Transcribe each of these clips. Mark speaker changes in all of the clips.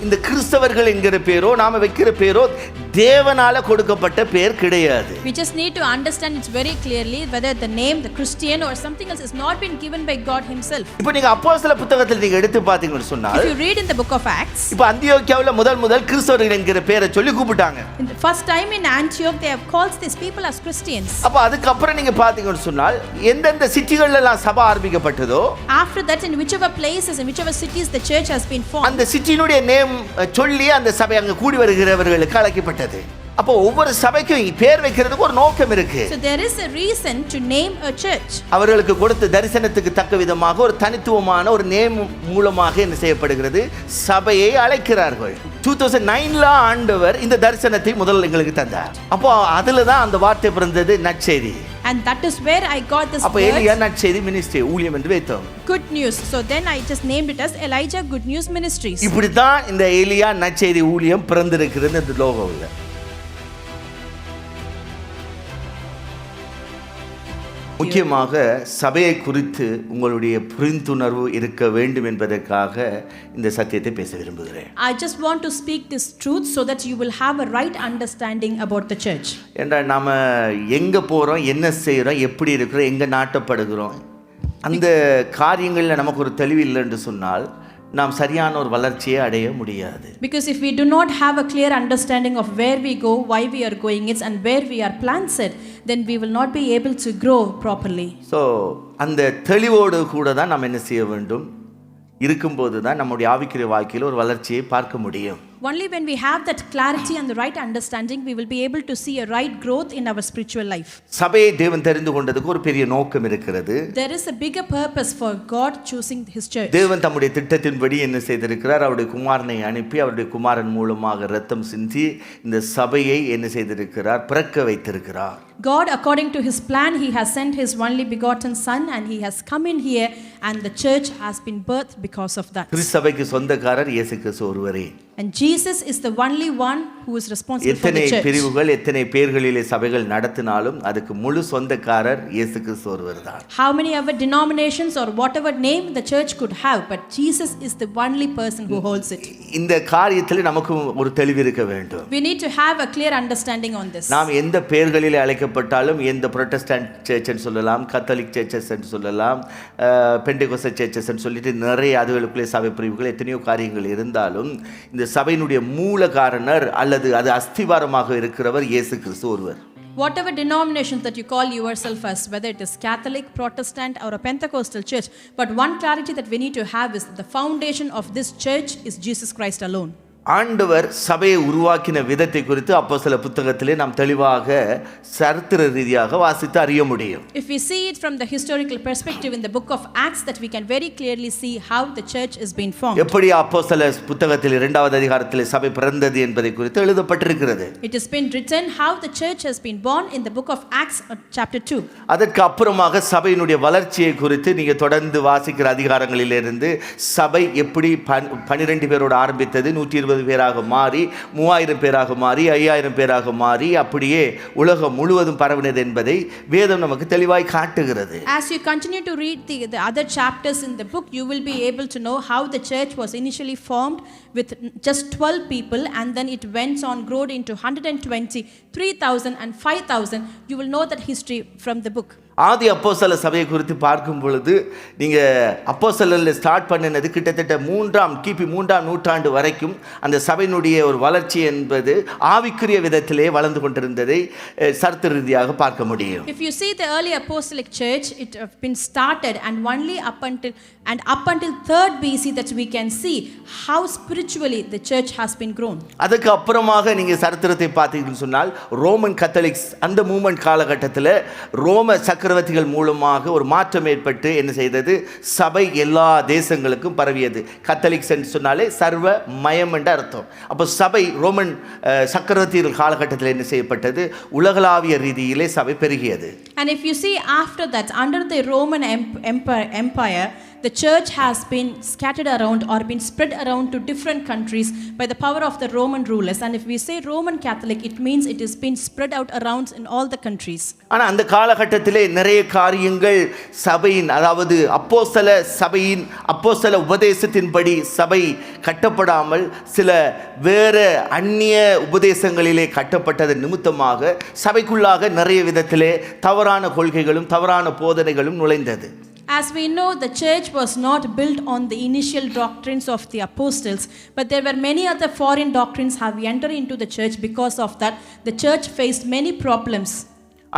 Speaker 1: இந்த கிறிஸ்தவர்கள் என்கிற பேரோ நாம வைக்கிற பேரோ தேவனால கொடுக்கப்பட்ட பேர் கிடையாது.
Speaker 2: We just need to understand it very clearly whether the name the Christian or something else is not been given by God himself.
Speaker 1: இப்போ நீங்க அப்போஸ்தல புத்தகத்தில் நீங்க எடுத்து பாத்தீங்கன்னு சொன்னா,
Speaker 2: if you read in the book of Acts,
Speaker 1: இப்போ அந்தியோக்கியாவுல முதல் கிறிஸ்தவர்கள் என்கிற பேரை சொல்லி கூப்பிட்டாங்க.
Speaker 2: in the first time in Antioch they have called these people as Christians.
Speaker 1: அப்ப அதுக்கு அப்புறம் நீங்க பாத்தீங்கன்னு சொன்னால் எந்தெந்த சிட்டிகள்ல எல்லாம் சபை ஆரம்பிக்கப்பட்டதோ,
Speaker 2: after that in whichever places in whichever cities the church has been formed,
Speaker 1: அந்த சிட்டியினுடைய நேம் சொல்லி அந்த சபை அங்க கூடி வருகிறவர்களுக்கு அழைக்கப்பட்டது. அப்போ ஒவ்வொரு சபைக்கும் பேர் வைக்கிறதுக்கு ஒரு நோக்கம் இருக்கு.
Speaker 2: So there is a reason to name a church.
Speaker 1: அவர்களுக்கு கொடுத்த தரிசனத்துக்கு தக்க விதமாக ஒரு தனித்துவமான ஒரு நேம் மூலமாக என்ன செய்யப்படுகிறது, சபையை அழைக்கிறார்கள். 2009ல ஆண்டவர் இந்த தரிசனத்தை முதல்ல எங்களுக்கு தந்தார். அப்போ அதுல தான் அந்த வார்த்தை பிறந்தது நற்செய்தி.
Speaker 2: And that is where I got this
Speaker 1: அப்ப எலியா நற்செய்தி மினிஸ்ட்ரி ஊழியம் என்று வைத்தோம்.
Speaker 2: Good news. So then I just named it as Elijah Good News Ministries.
Speaker 1: இப்படி தான் இந்த எலியா நற்செய்தி ஊழியம் பிறந்திருக்கிறது இந்த லோகோவில். முக்கியமாக சபையை குறித்து உங்களுடைய புரிந்துணர்வு இருக்க வேண்டும் என்பதற்காக இந்த சத்தியத்தை பேச விரும்புகிறேன்.
Speaker 2: I just want to speak this truth so that you will have a right understanding about the church.
Speaker 1: என்றால் நாம எங்க போறோம், என்ன செய்யறோம், எப்படி இருக்கிறோம், எங்க நாட்டப்படுகிறோம், அந்த காரியங்களில் நமக்கு ஒரு தெளிவு இல்லை என்று சொன்னால் நாம் சரியான ஒரு வளர்ச்சியை அடைய முடியாது.
Speaker 2: Because if we do not have a clear understanding of where we go, why we are going it and where we are planted, then we will not be able to grow properly.
Speaker 1: So அந்த தெளிவோடு கூட தான் நாம் என்ன செய்ய வேண்டும், இருக்கும்போது தான் நம்முடைய ஆவிக்குரிய வாழ்க்கையில் ஒரு வளர்ச்சியை பார்க்க முடியும்.
Speaker 2: Only when we have that clarity and the right understanding we will be able to see a right growth in our spiritual life.
Speaker 1: சபையை தேவன் தெரிந்து கொண்டதுக்கு ஒரு பெரிய நோக்கம் இருக்கிறது.
Speaker 2: There is a bigger purpose for God choosing his church.
Speaker 1: தேவன் தம்முடைய திட்டத்தின்படி என்ன செய்திருக்கிறார், அவருடைய குமாரனை அனுப்பி அவருடைய குமாரன் மூலமாக இரத்தம் சிந்தி இந்த சபையை என்ன செய்திருக்கிறார், பிறக்க வைத்திருக்கிறார்.
Speaker 2: God according to his plan he has sent his only begotten son and he has come in here and the church has been birthed because of that.
Speaker 1: கிறிஸ்தபைக்கு சொந்தக்காரர் இயேசு கிறிஸ்து ஒருவரே.
Speaker 2: And Jesus is the only one who is responsible for the church.
Speaker 1: எத்தனை பிரிவுகள் எத்தனை பேர்களிலே சபைகள் நடத்தினாலும் அதுக்கு முழு சொந்தக்காரர் இயேசு கிறிஸ்து ஒருவர்தான்.
Speaker 2: How many other denominations or whatever name the church could have, but Jesus is the only person who holds it.
Speaker 1: இந்த காரியத்தில் நமக்கு ஒரு தெளிவு இருக்க வேண்டும்.
Speaker 2: We need to have a clear understanding on this.
Speaker 1: நாம் எந்த பெயர்களிலே அழைக்கப்பட்டாலும், எந்த புரோட்டஸ்டன்ட் சர்ச் என்று சொல்லலாம், கத்தோலிக் சர்ச்சஸ் என்று சொல்லலாம், பெண்டெகோஸ்டல் சர்ச்சஸ் என்று சொல்லிட்டு நிறைய அதுகளுக்குள்ளே சபை பிரிவுகள் எத்தனையோ காரியங்கள் இருந்தாலும் இந்த சபையினுடைய மூல காரணர் அல்லது அது அஸ்திவாரமாக இருக்கிறவர் இயேசு கிறிஸ்து ஒருவர்.
Speaker 2: Whatever denomination that you call yourself as, whether it is Catholic, Protestant or a Pentecostal church, but one clarity that we need to have is the foundation of this church is Jesus Christ alone.
Speaker 1: ஆண்டவர் சபையை உருவாக்கின விதத்தை குறித்து அப்போஸ்தல புத்தகத்திலே நாம் தெளிவாக சரித்திர ரீதியாக வாசித்து அறிய முடியும்.
Speaker 2: If we see it from the historical perspective in the book of Acts, that we can very clearly see how the church is being formed.
Speaker 1: எப்படி அப்போஸ்தல புத்தகத்தில் 2வது அதிகாரத்திலே சபை பிறந்தது என்பதை குறித்து எழுதப்பட்டிருக்கிறது.
Speaker 2: It has been written how the church has been born in the book of Acts chapter 2.
Speaker 1: அதற்கு அப்புறமாக சபையினுடைய வளர்ச்சியை குறித்து நீங்க தொடர்ந்து வாசிக்கிற அதிகாரங்களிலிருந்து சபை எப்படி 12 பேரோடு ஆரம்பித்தது, 120 பேராக மாறி 3000 பேராக மாறி 5000 பேராக மாறி அப்படியே உலகம் முழுவதும் பரவினது என்பதை வேதம் நமக்கு தெளிவாய் காட்டுகிறது.
Speaker 2: As you continue to read the other chapters in the book, you will be able to know how the church was initially formed with just 12 people and then it went on growed into 120, 3000 and 5000. You will know that history from the book.
Speaker 1: ஆதி அப்போஸ்தல சபையை குறித்து பார்க்கும் பொழுது நீங்க அப்போஸ்தலர்ல start பண்ணினது கிட்டத்தட்ட கிபி 3ஆம் நூற்றாண்டு வரைக்கும் அந்த சபையினுடைய ஒரு வளர்ச்சி என்பது ஆவிக்குரிய விதத்திலே வளர்ந்து கொண்டிருந்ததை சரித்திர ரீதியாக பார்க்க முடியும்.
Speaker 2: If you see the early apostolic church, it have been started and only up until 3rd BC that we can see how spiritually the church has been grown.
Speaker 1: அதுக்கு அப்புறமாக நீங்க சரித்திரத்தை பார்த்தீங்கன்னு சொன்னால் ரோமன் கத்தோலிக்ஸ் அந்த மூவ்மெண்ட் காலகட்டத்தில் ரோம சக்கரவர்த்திகள் மூலமாக ஒரு மாற்றம் ஏற்பட்டு என்ன செய்தது, சபை எல்லா தேசங்களுக்கும் பரவியது. கத்தோலிக்ஸ் என்று சொன்னாலே சர்வ மயம் என்ற அர்த்தம். அப்போ சபை ரோமன் சக்கரவர்த்திகள் காலகட்டத்தில் என்ன செய்யப்பட்டது, உலகளாவிய ரீதியிலே சபை பெருகியது.
Speaker 2: And if you see after that, under the Roman Empire, the church has been scattered around or been spread around to different countries by the power of the Roman rulers. And if we say Roman Catholic, it means it has been spread out around in all the countries.
Speaker 1: ஆனா அந்த காலகட்டத்திலே நிறைய காரியங்கள் சபையின், அதாவது அப்போஸ்தல சபையின் அப்போஸ்தல உபதேசத்தின்படி சபை கட்டப்படாமல் சில வேற அந்நிய உபதேசங்களிலே கட்டப்பட்டது நிமித்தமாக சபைக்குள்ளாக நிறைய விதத்திலே தவறான கொள்கைகளும் தவறான போதனைகளும் நுழைந்தது.
Speaker 2: As we know, the church was not built on the initial doctrines of the apostles, but there were many other foreign doctrines have entered into the church. Because of that, the church faced many problems.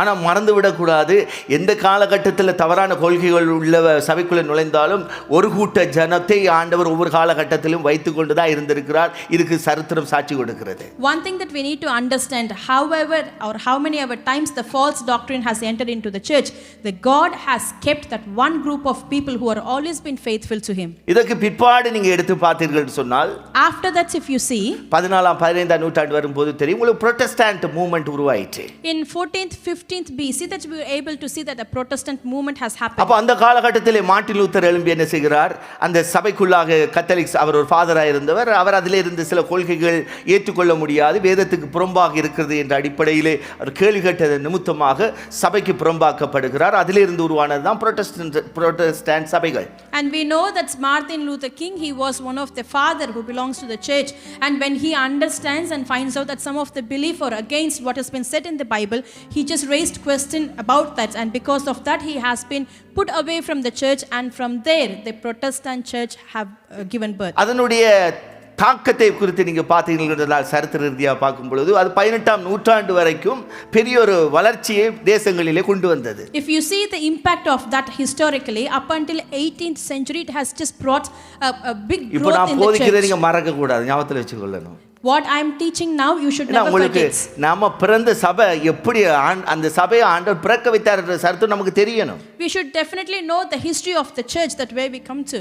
Speaker 1: ஆனால் மறந்து விடக்கூடாது, எந்த காலகட்டத்தில் தவறான கொள்கைகள் உள்ள சபைக்குள்ளே நுழைந்தாலும் ஒரு கூட்ட ஜனத்தை ஆண்டவர் ஒவ்வொரு காலகட்டத்திலும் வைத்து கொண்டு தான் இருந்திருக்கிறார். இதுக்கு சரித்திரம் சாட்சி கொடுக்கிறது.
Speaker 2: One thing that we need to understand, however or how many ever times the false doctrine has entered into the church, the God has kept that one group of people who are always been faithful to him.
Speaker 1: இதற்கு பிற்பாடு நீங்க எடுத்து பார்த்தீர்கள் சொன்னால்,
Speaker 2: after that if you see
Speaker 1: 14ஆம் 15ஆம் நூற்றாண்டு வரும்போது தெரியும் உங்களுக்கு புரோட்டஸ்டன்ட் மூவ்மெண்ட் உருவாயிற்று.
Speaker 2: In 14th 15th BC that we were able to see that a Protestant movement has happened.
Speaker 1: அப்ப அந்த காலகட்டத்திலே மார்ட்டின் லூத்தர் எழும்பி என்ன செய்கிறார், அந்த சபைக்குள்ளாக கத்தோலிக்ஸ், அவர் ஒரு ஃபாதராக இருந்தவர், அவர் அதிலே இருந்து சில கொள்கைகள் ஏற்றுக்கொள்ள முடியாது, வேதத்துக்கு புறம்பாக இருக்கிறது என்ற அடிப்படையிலே அவர் கேள்வி கேட்டது நிமித்தமாக சபைக்கு புறம்பாக்கப்படுகிறார். அதிலே இருந்து உருவானது தான் புரோட்டஸ்டன்ட் சபைகள்.
Speaker 2: And we know that Martin Luther King, he was one of the father who belongs to the church, and when he understands and finds out that some of the belief or against what has been said in the Bible, he just raised question about that, and because of that he has been put away from the church, and from there the Protestant church have given birth.
Speaker 1: அதனுடைய தாக்கத்தை குறித்து நீங்க பார்த்தீங்கன்னா சரித்திர ரீதியாக பார்க்கும் பொழுது அது 18ஆம் நூற்றாண்டு வரைக்கும் பெரிய ஒரு வளர்ச்சியை தேசங்களிலே கொண்டு வந்தது.
Speaker 2: If you see the impact of that historically up until 18th century, it has just brought a big growth in the church.
Speaker 1: இப்போ நான் போதிக்கிறதை நீங்க மறக்க கூடாது, ஞாபகத்தில் வச்சுக்கொள்ளணும்.
Speaker 2: What I am teaching now you should never forget.
Speaker 1: நாம பிறந்த சபை எப்படி அந்த சபையை ஆண்டவர் பிறக்க வைத்தார் என்ற சரித்திரம் நமக்கு தெரியணும்.
Speaker 2: We should definitely know the history of the church, that where we come to.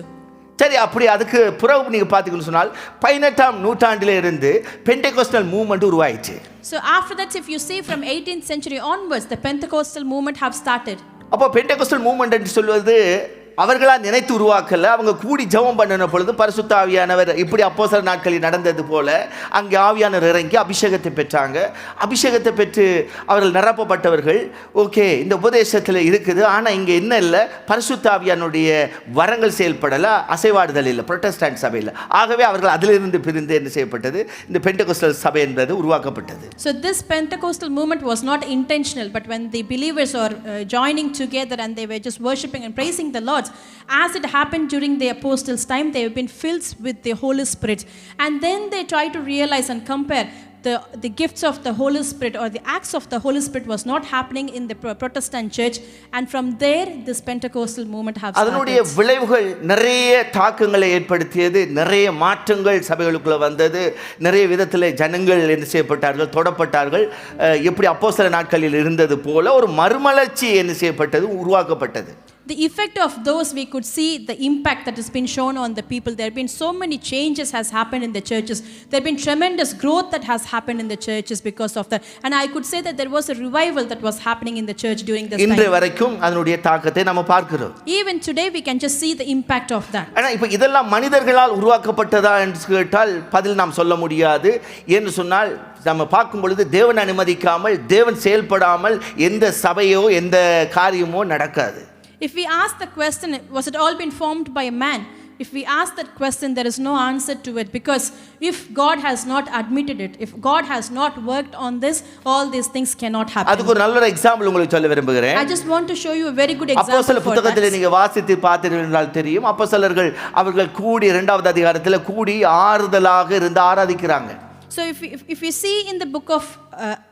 Speaker 1: சரி, அப்படி அதுக்கு பிறகு நீங்க பாத்தீங்கன்னு சொன்னால் 18ஆம் நூற்றாண்டிலே இருந்து பெண்டெகோஸ்டல் movement உருவாயிச்சு.
Speaker 2: So after that, if you see from 18th century onwards, the Pentecostal movement have started.
Speaker 1: அப்போ பெண்டெகோஸ்டல் மூவ்மெண்ட் என்று சொல்வது அவர்களா நினைத்து உருவாக்கல, அவங்க கூடி ஜெபம் பண்ணின பொழுது பரிசுத்த ஆவியானவர், இப்படி அப்போஸ்தலர் நாட்களில் நடந்தது போல அங்கே ஆவியானவர் இறங்கி அபிஷேகத்தை பெற்றாங்க. அபிஷேகத்தை பெற்று அவர்கள் நிரப்பப்பட்டவர்கள், ஓகே இந்த உபதேசத்தில் இருக்குது, ஆனால் இங்கே என்ன இல்லை, பரிசுத்த ஆவியானுடைய வரங்கள் செயல்படலை, அசைவாடுதல் இல்லை புரோட்டஸ்டன்ட் சபையில். ஆகவே அவர்கள் அதிலிருந்து பிரிந்து என்ன செய்யப்பட்டது, இந்த பெண்டெகோஸ்டல் சபை என்பது உருவாக்கப்பட்டது.
Speaker 2: So this Pentecostal movement was not intentional, but when the believers are joining together and they were just worshiping and praising the Lord, as it happened during the apostles' time, they have been filled with the Holy Spirit, and then they try to realize and compare the gifts of the Holy Spirit or the acts of the Holy Spirit was not happening in the Protestant church, and from there this Pentecostal movement have started.
Speaker 1: அதனுடைய விளைவுகள் நிறைய தாக்கங்களை ஏற்படுத்தியது, நிறைய மாற்றங்கள் சபைகளுக்குள்ள வந்தது, நிறைய விதத்தில் ஜனங்கள் என்ன செய்யப்பட்டார்கள், தொடப்பட்டார்கள். எப்படி அப்போஸ்தலர் நாட்களில் இருந்தது போல ஒரு மறுமலர்ச்சி என்ன செய்யப்பட்டது, உருவாக்கப்பட்டது.
Speaker 2: The effect of those, we could see the impact that has been shown on the people. There have been so many changes has happened in the churches. There have been tremendous growth that has happened in the churches because of that. And I could say that there was a revival that was happening in the church during this time.
Speaker 1: இன்று வரைக்கும் அதனுடைய தாக்கத்தை நம்ம பார்க்கிறோம்.
Speaker 2: Even today we can just see the impact of that.
Speaker 1: ஆனா இப்போ இதெல்லாம் மனிதர்களால் உருவாக்கப்பட்டதா என்று கேட்டால் பதில் நாம் சொல்ல முடியாது. என்று சொன்னால் நம்ம பார்க்கும் பொழுது தேவன் அனுமதிக்காமல், தேவன் செயல்படாமல் எந்த சபையோ எந்த காரியமோ நடக்காது.
Speaker 2: If we ask the question, was it all been formed by a man? If we ask that question, there is no answer to it, because if God has not admitted it, if God has not worked on this, all these things cannot happen.
Speaker 1: அதுக்கு ஒரு நல்ல example உங்களுக்கு சொல்ல விரும்புகிறேன்.
Speaker 2: I just want to show you a very good example
Speaker 1: அப்போஸ்தலர் புத்தகத்திலே நீங்க வாசித்து பார்த்தீர்கள் என்றால் தெரியும், அப்போஸ்தலர்கள் அவர்கள் கூடி 2வது அதிகாரத்தில் கூடி ஆறுதலாக இருந்து ஆராதிக்கிறாங்க.
Speaker 2: So if you see in the book of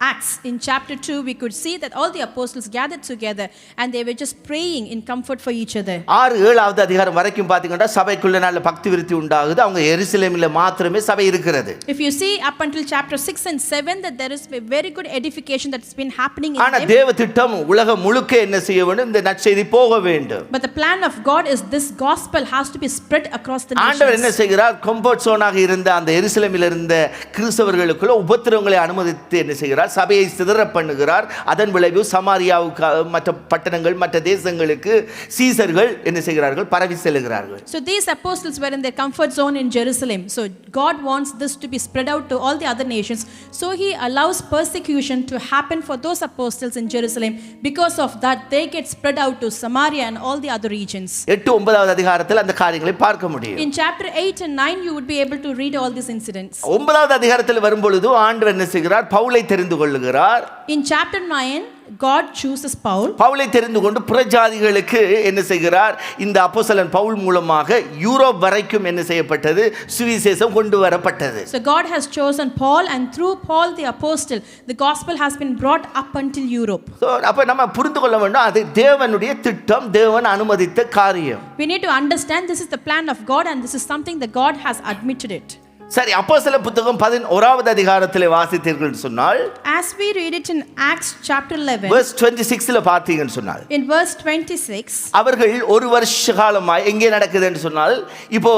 Speaker 2: Acts in chapter 2, we could see that all the apostles gathered together and they were just praying in comfort for each other.
Speaker 1: 6-7வது அதிகாரம் வரைக்கும் பாத்தீங்கன்னா சபைக்குள்ள நல்ல பக்தி விருத்தி உண்டாகுது. அவங்க எருசலேமில் மாத்திரமே சபை இருக்கிறது.
Speaker 2: If you see up until chapter 6 and 7, that there is a very good edification that's been happening in them.
Speaker 1: ஆனா தேவ திட்டம் உலகம் முழுக்க என்ன செய்ய வேண்டும், இந்த நற்செய்தி போக வேண்டும்.
Speaker 2: But the plan of God is this gospel has to be spread across the nations.
Speaker 1: ஆண்டவர் என்ன செய்கிறார், கம்ஃபர்ட் சோனாக இருந்த அந்த எருசலேமில் இருந்த கிறிஸ்தவர்களுக்குள்ள உபத்திரவங்களை அனுமதித்து என்ன செய்கிறார், சபையை சிதற பண்ணுகிறார். அதன் விளைவு சமாரியாவுக்கு, மற்ற பட்டணங்கள், மற்ற தேசங்களுக்கு சீசர்கள் என்ன செய்கிறார்கள்? பரவி செல்கிறார்கள்.
Speaker 2: So these apostles were in their comfort zone in Jerusalem. So God wants this to be spread out to all the other nations. So he allows persecution to happen for those apostles in Jerusalem. Because of that, they get spread out to Samaria and all the other regions.
Speaker 1: 8-9 அதிகாரத்தில் அந்த காரியங்களை பார்க்க முடியும்.
Speaker 2: In chapter 8 and 9 you would be able to read all these incidents.
Speaker 1: 9வது அதிகாரத்தில் வரும்பொழுது ஆண்டவர் என்ன செய்கிறார்? பவுலை தெரிந்து கொள்ளுகிறார்.
Speaker 2: In chapter 9 God chooses Paul.
Speaker 1: பவுலை தெரிந்து கொண்டு புறஜாதிகளுக்கு என்ன செய்கிறார்? இந்த அப்போஸ்தலன் பவுல் மூலமாக யூரோப் வரைக்கும் என்ன செய்யப்பட்டது? சுவிசேஷம் கொண்டு வரப்பட்டது.
Speaker 2: So God has chosen Paul, and through Paul the apostle the gospel has been brought up until Europe.
Speaker 1: So அப்ப நம்ம புரிந்து கொள்ள வேண்டும், அது தேவனுடைய திட்டம், தேவன் அனுமதித்த காரியம்.
Speaker 2: We need to understand this is the plan of God, and this is something that God has admitted it.
Speaker 1: சரி, அப்போஸ்தலர் புத்தகம் 11வது அதிகாரத்திலே வாசித்தீர்கள் சொன்னால்,
Speaker 2: As we read it in Acts chapter 11,
Speaker 1: verse 26ல பார்த்தீங்கன்னு சொன்னால்,
Speaker 2: in verse 26,
Speaker 1: அவர்கள் ஒரு வருஷ காலமாய் எங்கே நடக்குதுன்னு சொன்னால், இப்போ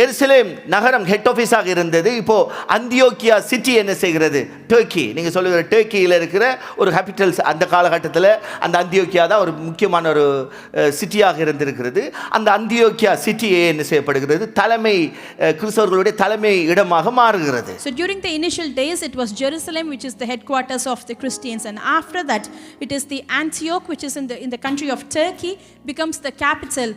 Speaker 1: எருசலேம் நகரம் ஹெட் ஆபீஸாக இருந்தது. இப்போ அந்தியோக்கியா சிட்டி என்ன செய்கிறது? டர்க்கி. நீங்க சொல்லுகிற டர்க்கியில் இருக்கிற ஒரு கேபிட்டல்ஸ், அந்த காலகட்டத்தில் அந்த அந்தியோக்கியா தான் ஒரு முக்கியமான ஒரு சிட்டியாக இருந்திருக்கிறது. அந்த அந்தியோக்கியா சிட்டியே என்ன செய்யப்படுகிறது? தலைமை கிறிஸ்தவர்களுடைய தலைமை இடமாக மாறுகிறது.
Speaker 2: So during the initial days it was Jerusalem which is the headquarters of the Christians, and after that it is the Antioch which is in the country of Turkey becomes the capital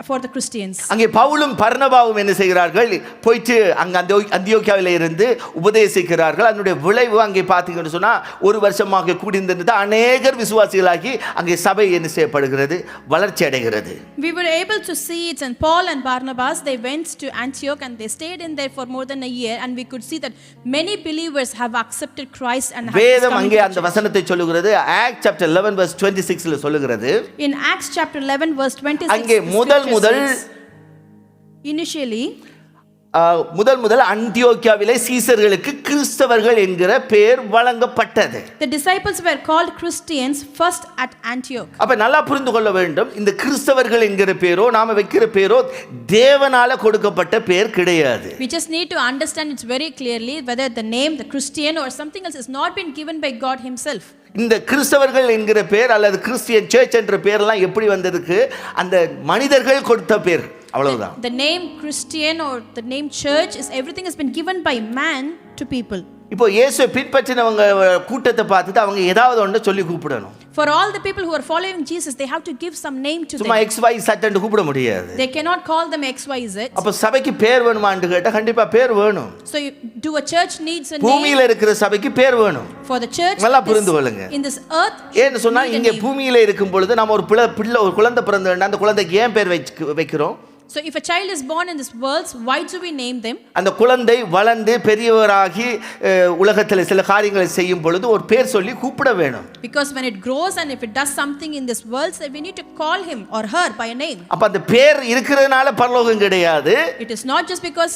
Speaker 2: for the Christians.
Speaker 1: அங்கே பவுலும் பர்னபாவும் என்ன செய்கிறார்கள்? போயிட்டு அங்க அந்தியோக்கியாவில இருந்து உபதேசிக்கிறார்கள். அதனுடைய விளைவு அங்கே பார்த்தீங்கன்னு சொன்னா ஒரு வருஷமாக கூடியிருந்தது. அநேகர் விசுவாசிகளாகி அங்கே சபை என்ன செய்யப்படுகிறது? வளர்ச்சி அடைகிறது.
Speaker 2: We were able to see it, and Paul and Barnabas they went to Antioch and they stayed in there for more than a year, and we could see that many believers have accepted Christ and have
Speaker 1: வேதம் அங்கே அந்த வசனத்தை சொல்லுகிறது. Acts chapter 11 verse 26ல சொல்லுகிறது.
Speaker 2: In Acts chapter 11 verse 26
Speaker 1: அங்கே முதல்
Speaker 2: initially
Speaker 1: முதல் அந்தியோக்கியாவிலே சீசர்களுக்கு கிறிஸ்தவர்கள் என்கிற பெயர் வழங்கப்பட்டது.
Speaker 2: The disciples were called Christians first at Antioch.
Speaker 1: அப்ப நல்லா புரிந்து கொள்ள வேண்டும், இந்த கிறிஸ்தவர்கள் என்கிற பேரோ நாம வைக்கிற பேரோ தேவனால கொடுக்கப்பட்ட பெயர் கிடையாது.
Speaker 2: We just need to understand it very clearly whether the name the Christian or something else has not been given by God himself.
Speaker 1: இந்த கிறிஸ்தவர்கள் என்கிற பேர் அல்லது கிறிஸ்டியன் சர்ச் என்ற பேர்லாம் எப்படி வந்ததுக்கு? அந்த மனிதர்கள் கொடுத்த பேர், அவ்வளவுதான்.
Speaker 2: The name Christian or the name church is everything has been given by man to people.
Speaker 1: இப்போ இயேசுவை பின்பற்றினவங்க கூட்டத்தை பார்த்துட்டு அவங்க ஏதாவது ஒன்று சொல்லி கூப்பிடணும்.
Speaker 2: For all the people who are following Jesus, they have to give some name to them.
Speaker 1: சும்மா XYZ ன்னு கூப்பிட முடியாது.
Speaker 2: They cannot call them XYZ.
Speaker 1: அப்ப சபைக்கு பேர் வேணுமான்னு கேட்டா கண்டிப்பா பேர் வேணும்.
Speaker 2: So do a church needs a name?
Speaker 1: பூமியில இருக்கிற சபைக்கு பேர் வேணும்.
Speaker 2: For the church
Speaker 1: நல்லா புரிந்து கொள்ளுங்க.
Speaker 2: in this earth,
Speaker 1: ஏன்னு சொன்னா இங்க பூமியில இருக்கும் பொழுது நம்ம ஒரு பிள்ளை ஒரு குழந்தை பிறந்தா அந்த குழந்தைக்கு ஏன் பேர் வைக்கிறோம்?
Speaker 2: So if a child is born in this world, why do we name them?
Speaker 1: அந்த குழந்தை வளர்ந்து பெரியவராகி உலகத்தில் சில காரியங்களை செய்யும் பொழுது ஒரு பேர் சொல்லி கூப்பிட வேணும்.
Speaker 2: Because when it grows and if it does something in this world, we need to call him or her by a name.
Speaker 1: அப்ப அந்த பேர் இருக்கிறதுனால பரலோகம் கிடையாது.
Speaker 2: It is not just because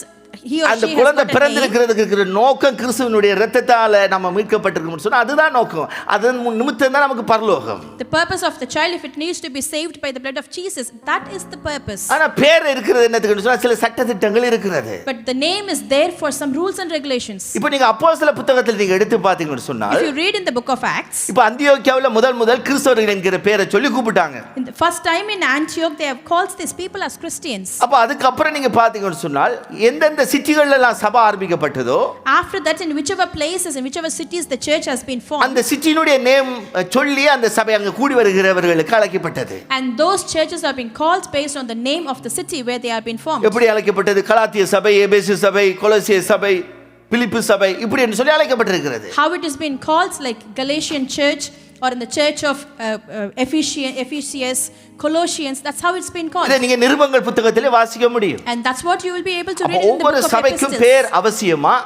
Speaker 2: he or
Speaker 1: அந்த
Speaker 2: she has
Speaker 1: குழந்தை
Speaker 2: got a
Speaker 1: பிறந்திருக்கிறதுக்கு இருக்கிற நோக்கம் கிறிஸ்துவினுடைய இரத்தத்தால நம்ம மீட்கப்பட்டிருக்கோம்னு சொன்னா அதுதான் நோக்கம். அதன் நிமித்தம் தான் நமக்கு பரலோகம்.
Speaker 2: The purpose of the child, if it needs to be saved by the blood of Jesus, that is the purpose.
Speaker 1: ஆனா பேர் இருக்கிறது என்னத்துக்குன்னு சொன்னா சில சட்ட திட்டங்கள் இருக்கிறது.
Speaker 2: But the name is there for some rules and regulations.
Speaker 1: இப்போ நீங்க அப்போஸ்தலர் புத்தகத்தில் நீங்க எடுத்து பாத்தீங்கன்னு சொன்னா,
Speaker 2: If you read in the book of Acts,
Speaker 1: இப்போ அந்தியோக்கியாவுல முதல் கிறிஸ்தவர்கள் என்கிற பேரை சொல்லி கூப்பிட்டாங்க.
Speaker 2: in the first time in Antioch they have called these people as Christians.
Speaker 1: அப்ப அதுக்கு அப்புறம் நீங்க பாத்தீங்கன்னு சொன்னால் எந்தெந்த சிட்டிகள்ல எல்லாம் சபை ஆரம்பிக்கப்பட்டதோ,
Speaker 2: After that in whichever places, in whichever cities the church has been formed,
Speaker 1: அந்த சிட்டியினுடைய நேம் சொல்லி அந்த சபை அங்க கூடி வருகிறவர்களுக்கு அழைக்கப்பட்டது.
Speaker 2: and those churches have been called based on the name of the city where they have been formed.
Speaker 1: எப்படி அழைக்கப்பட்டது? கலாத்திய சபை, எபேசு சபை, கொலோசிய சபை, பிலிப்பு சபை, இப்படி என்று சொல்லி அழைக்கப்பட்டிருக்கிறது.
Speaker 2: How it has been called, like Galatian church or in the church of Ephesus, Colossians, that's how it's been called.
Speaker 1: இதை நீங்க நிருபங்கள் புத்தகத்திலே வாசிக்க முடியும்.
Speaker 2: And that's what you will be able to read in the
Speaker 1: ஒவ்வொரு
Speaker 2: book of
Speaker 1: சபைக்கும்
Speaker 2: Epistles.
Speaker 1: பேர் அவசியமா?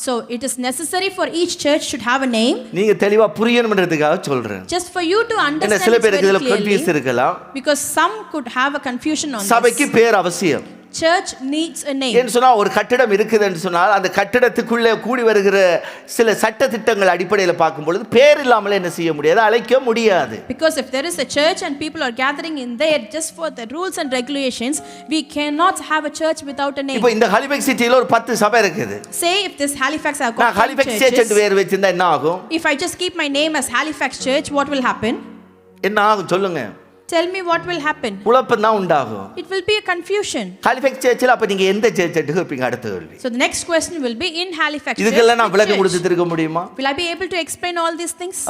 Speaker 2: So it is necessary for each church should have a name.
Speaker 1: நீங்க தெளிவா புரியணும்ன்றதுக்காக சொல்றேன்.
Speaker 2: Just for you to
Speaker 1: என்ன
Speaker 2: understand
Speaker 1: சில
Speaker 2: it
Speaker 1: பேருக்கு
Speaker 2: very
Speaker 1: இதுல
Speaker 2: clearly,
Speaker 1: கன்ஃபியூஸ் இருக்கலாம்.
Speaker 2: because some could have a confusion on
Speaker 1: சபைக்கு
Speaker 2: this.
Speaker 1: பேர் அவசியம்.
Speaker 2: Church needs a name.
Speaker 1: என்று சொன்னால் ஒரு கட்டிடம் இருக்குதுன்னு சொன்னால் அந்த கட்டிடத்துக்குள்ளே கூடி வருகிற சில சட்ட திட்டங்கள் அடிப்படையில் பார்க்கும் பொழுது பேர் இல்லாமல் என்ன செய்ய முடியாது, அழைக்க முடியாது.
Speaker 2: Because if there is a church and people are gathering in there just for the rules and regulations, we cannot have a church without a name.
Speaker 1: இப்போ இந்த ஹாலிஃபேக்ஸ் சிட்டில ஒரு 10 சபை இருக்குது.
Speaker 2: Say if this Halifax have
Speaker 1: நான்
Speaker 2: got 10
Speaker 1: Halifax search என்று
Speaker 2: churches,
Speaker 1: பேர் வச்சிருந்தா என்ன ஆகும்?
Speaker 2: if I just keep my name as Halifax Church, what will happen?
Speaker 1: என்ன ஆகும் சொல்லுங்க?
Speaker 2: Tell me what will happen.
Speaker 1: குழப்பம் தான் உண்டாகும்.
Speaker 2: It will be a confusion.
Speaker 1: Halifax சர்ச்சில் அப்ப நீங்க எந்த சர்ச் எடுப்பீங்க அடுத்த கேள்வி.
Speaker 2: So the next question will be in Halifax Church.
Speaker 1: இதுக்கெல்லாம் நான்
Speaker 2: which
Speaker 1: விளக்கம்
Speaker 2: church?
Speaker 1: கொடுத்து இருக்க முடியுமா?
Speaker 2: Will I be able to explain all these things?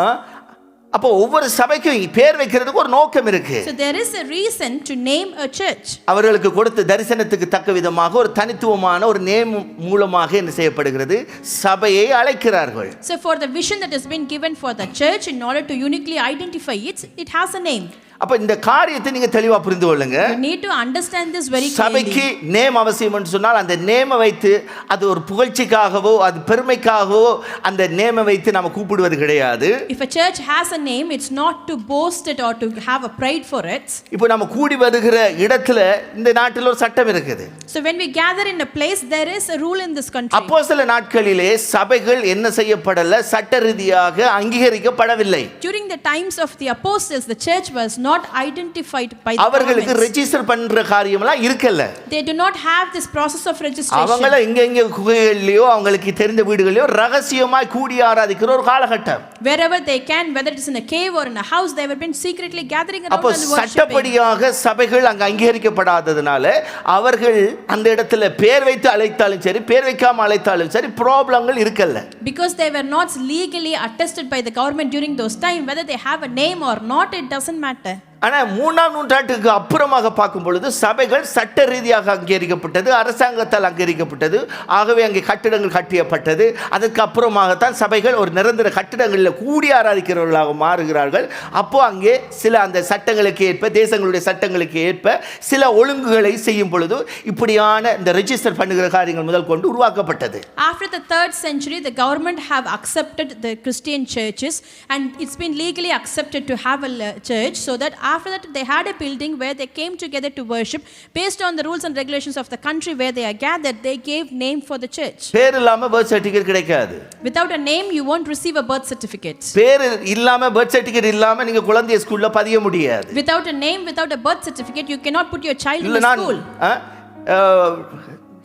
Speaker 1: அப்போ ஒவ்வொரு சபைக்கும் பேர் வைக்கிறதுக்கு ஒரு நோக்கம் இருக்கு.
Speaker 2: So there is a reason to name a church.
Speaker 1: அவர்களுக்கு கொடுத்த தரிசனத்துக்கு தக்க விதமாக ஒரு தனித்துவமான ஒரு நேம் மூலமாக என்ன செய்யப்படுகிறது, சபையை அழைக்கிறார்கள்.
Speaker 2: So for the vision that has been given for the church, in order to uniquely identify it, it has a name.
Speaker 1: அப்ப இந்த காரியத்தை நீங்க தெளிவா புரிந்து கொள்ளுங்க.
Speaker 2: You need to understand this very
Speaker 1: சபைக்கு
Speaker 2: clearly.
Speaker 1: நேம் அவசியம் என்று சொன்னால் அந்த நேமை வைத்து அது ஒரு புகழ்ச்சிக்காகவோ அது பெருமைக்காகவோ அந்த நேமை வைத்து நாம கூப்பிடுவது கிடையாது.
Speaker 2: If a church has a name, it's not to boast it or to have a pride for it.
Speaker 1: இப்போ நம்ம கூடி வருகிற இடத்துல இந்த நாட்டில் ஒரு சட்டம் இருக்குது.
Speaker 2: So when we gather in a place, there is a rule in this country.
Speaker 1: அப்போஸ்தல நாட்களிலே சபைகள் என்ன செய்யப்படல, சட்ட ரீதியாக அங்கீகரிக்கப்படவில்லை.
Speaker 2: During the times of the apostles, the church was not identified by the
Speaker 1: அவர்களுக்கு
Speaker 2: government.
Speaker 1: ரெஜிஸ்டர் பண்ற காரியம்லாம் இருக்கல்ல.
Speaker 2: They do not have this process of registration.
Speaker 1: அவங்கள எங்க குகைகளிலோ அவங்களுக்கு தெரிந்த வீடுகளிலோ ரகசியமாய் கூடி ஆராதிக்கிற ஒரு காலகட்டம்.
Speaker 2: Wherever they can, whether it is in a cave or in a house, they have been secretly gathering around
Speaker 1: அப்போ
Speaker 2: and worshiping.
Speaker 1: சட்டப்படியாக சபைகள் அங்க அங்கீகரிக்கப்படாததுனால அவர்கள் அந்த இடத்துல பேர் வைத்து அழைத்தாலும் சரி பேர் வைக்காம அழைத்தாலும் சரி ப்ராப்ளங்கள் இருக்கல்ல.
Speaker 2: Because they were not legally attested by the government during those time, whether they have a name or not, it doesn't matter.
Speaker 1: ஆனா 3ஆம் நூற்றாண்டுக்கு அப்புறமாக பார்க்கும் பொழுது சபைகள் சட்ட ரீதியாக அங்கீகரிக்கப்பட்டது, அரசாங்கத்தால் அங்கீகரிக்கப்பட்டது. ஆகவே அங்கே கட்டிடங்கள் கட்டியப்பட்டது. அதற்கு அப்புறமாகத்தான் சபைகள் ஒரு நிரந்தர கட்டிடங்களில் கூடி ஆராதிக்கிறவர்களாக மாறுகிறார்கள். அப்போ அங்கே சில அந்த சட்டங்களுக்கு ஏற்ப, தேசங்களுடைய சட்டங்களுக்கு ஏற்ப சில ஒழுங்குகளை செய்யும் பொழுது இப்படியான இந்த ரெஜிஸ்டர் பண்ணுகிற காரியங்கள் முதல் கொண்டு உருவாக்கப்பட்டது.
Speaker 2: After the 3rd century, the government have accepted the Christian churches, and it's been legally accepted to have a church, so that after that they had a building where they came together to worship based on the rules and regulations of the country where they are gathered. They gave name for the church.
Speaker 1: பேர் இல்லாம birth certificate கிடைக்காது.
Speaker 2: Without a name, you won't receive a birth certificate.
Speaker 1: பேர் இல்லாம birth certificate இல்லாம நீங்க குழந்தையை ஸ்கூல்ல பதிய முடியாது.
Speaker 2: Without a name, without a birth certificate, you cannot put your child in
Speaker 1: இல்ல
Speaker 2: a
Speaker 1: நான்
Speaker 2: school.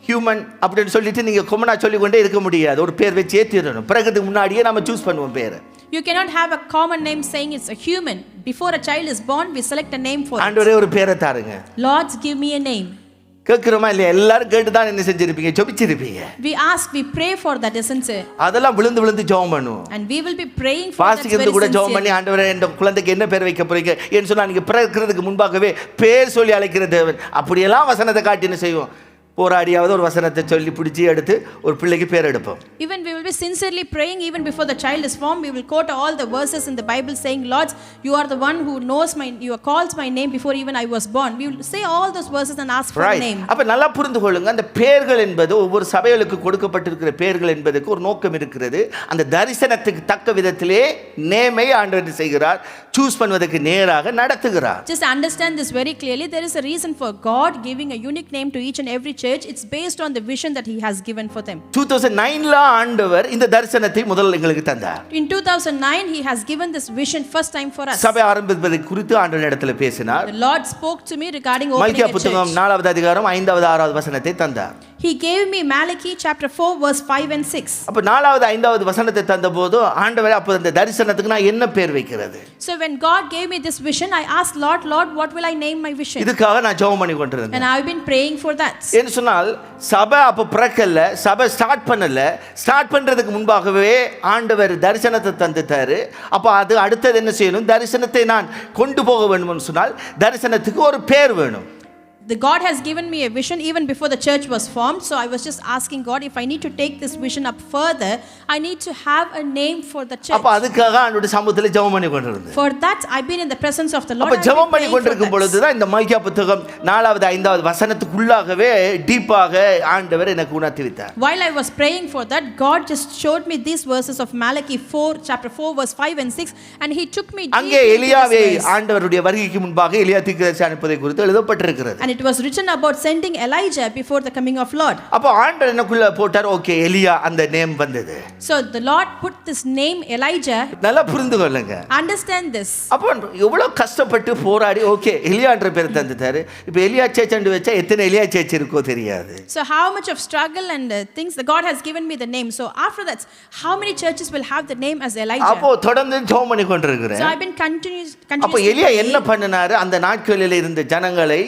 Speaker 1: ஹியூமன் அப்படின்னு சொல்லிட்டு நீங்க கொமனா சொல்லி கொண்டே இருக்க முடியாது. ஒரு பேர் வச்சு ஏத்திடணும். பிறகு முன்னாடியே நம்ம சூஸ் பண்ணுவோம் பேரை.
Speaker 2: You cannot have a common name saying it's a human. Before a child is born, we select a name for it.
Speaker 1: ஆண்டவரே ஒரு பேரை தாருங்க.
Speaker 2: Lord, give me a name.
Speaker 1: கேட்கிறோமா இல்லையா? எல்லாரும் கேட்டு தான் என்ன செஞ்சிருப்பீங்க, ஜெபிச்சிருப்பீங்க.
Speaker 2: We ask, we pray for that, isn't it?
Speaker 1: அதெல்லாம் விழுந்து விழுந்து ஜெபம் பண்ணுவோம்.
Speaker 2: And we will be praying for that
Speaker 1: பாஸ்டிக்கு
Speaker 2: very
Speaker 1: கூட ஜெபம்
Speaker 2: sincere.
Speaker 1: பண்ணி ஆண்டவரே இந்த குழந்தைக்கு என்ன பேர் வைக்க போறீங்க என்று சொன்னா நீங்க பிறக்கிறதுக்கு முன்பாகவே பேர் சொல்லி அழைக்கிற தேவன். அப்படியெல்லாம் வசனத்தை காட்டி என்ன செய்வோம், போராடியாவது ஒரு வசனத்தை சொல்லி பிடிச்சி எடுத்து ஒரு பிள்ளைக்கு பேர் எடுப்போம்.
Speaker 2: Even we will be sincerely praying even before the child is formed. We will quote all the verses in the Bible saying, Lord, you are the one who knows you calls my name before even I was born. We will say all those verses and ask for a name.
Speaker 1: அப்ப நல்லா புரிந்து கொள்ளுங்க, அந்த பேர்கள் என்பது ஒவ்வொரு சபைகளுக்கு கொடுக்கப்பட்டிருக்கிற பேர்கள் என்பதற்கு ஒரு நோக்கம் இருக்கிறது. அந்த தரிசனத்துக்கு தக்க விதத்திலே நேமை ஆண்டவர் செய்கிறார், சூஸ் பண்ணுவதற்கு நேராக நடத்துகிறார்.
Speaker 2: Just understand this very clearly. There is a reason for God giving a unique name to each and every church. It's based on the vision that he has given for them.
Speaker 1: 2009ல ஆண்டவர் இந்த தரிசனத்தை முதல்ல எங்களுக்கு தந்தார்.
Speaker 2: In 2009 he has given this vision first time for us.
Speaker 1: சபை ஆரம்பிப்பதை குறித்து ஆண்டவர் இடத்துல பேசினார்.
Speaker 2: The Lord spoke to me regarding opening
Speaker 1: Malchijah
Speaker 2: a church.
Speaker 1: புத்தகம் 4வது அதிகாரம் 5வது 6வது வசனத்தை தந்தார்.
Speaker 2: He gave me Malachi chapter 4 verse 5 and 6.
Speaker 1: அப்ப 4வது 5வது வசனத்தை தந்தபோது ஆண்டவரே அப்ப இந்த தரிசனத்துக்கு நான் என்ன பேர் வைக்கிறது?
Speaker 2: So when God gave me this vision, I asked Lord, what will I name my vision?
Speaker 1: இதுக்காக நான் ஜெபம் பண்ணி கொண்டிருந்தேன்.
Speaker 2: And I've been praying for that.
Speaker 1: என்ன சொன்னால் சபை அப்ப பிறக்கல, சபை ஸ்டார்ட் பண்ணல. ஸ்டார்ட் பண்றதுக்கு முன்பாகவே ஆண்டவர் தரிசனத்தை தந்துட்டாரு. அப்ப அது அடுத்தது என்ன செய்யணும், தரிசனத்தை நான் கொண்டு போக வேண்டும்னு சொன்னால் தரிசனத்துக்கு ஒரு பேர் வேணும்.
Speaker 2: The God has given me a vision even before the church was formed. So I was just asking God, if I need to take this vision up further, I need to have a name for the church.
Speaker 1: அப்ப அதுக்காக ஆண்டவருடைய சமூகத்துல ஜெபம் பண்ணி கொண்டிருந்தேன்.
Speaker 2: For that I've been in the presence of the Lord.
Speaker 1: அப்ப ஜெபம் பண்ணி கொண்டிருக்கும் பொழுது தான் இந்த மல்கியா புத்தகம் 4வது 5வது வசனத்துக்குள்ளாகவே டீப்பாக ஆண்டவர் எனக்கு உணர்த்தி வைத்தார்.
Speaker 2: While I was praying for that, God just showed me these verses of Malachi 4 chapter 4 verse 5 and 6, and he took me deep
Speaker 1: அங்கே
Speaker 2: into
Speaker 1: எலியாவை
Speaker 2: this verse.
Speaker 1: ஆண்டவருடைய வருகைக்கு முன்பாக எலியா தீர்க்கதரிசி அனுப்புவதை குறித்து எழுதப்பட்டிருக்கிறது.
Speaker 2: And it was written about sending Elijah before the coming of Lord.
Speaker 1: அப்போ ஆண்டவர் என்னக்குள்ள போட்டார், ஓகே எலியா அந்த நேம் வந்தது.
Speaker 2: So the Lord put this name Elijah.
Speaker 1: நல்லா புரிந்து கொள்ளுங்க.
Speaker 2: Understand this.
Speaker 1: அப்போ எவ்வளவு கஷ்டப்பட்டு போராடி ஓகே எலியான்ற பேர் தந்துட்டாரு. இப்போ எலியா சேச்சண்டு வச்சா எத்தனை எலியா சேச்சி இருக்கோ தெரியாது.
Speaker 2: So how much of struggle and things that God has given me the name. So after that, how many churches will have the name as Elijah?
Speaker 1: அப்போ தொடர்ந்து ஜெபம் பண்ணி கொண்டிருக்கிறேன்.
Speaker 2: So I've been continuously.
Speaker 1: அப்போ எலியா என்ன பண்ணினாரு, அந்த நாட்களில் இருந்த ஜனங்களை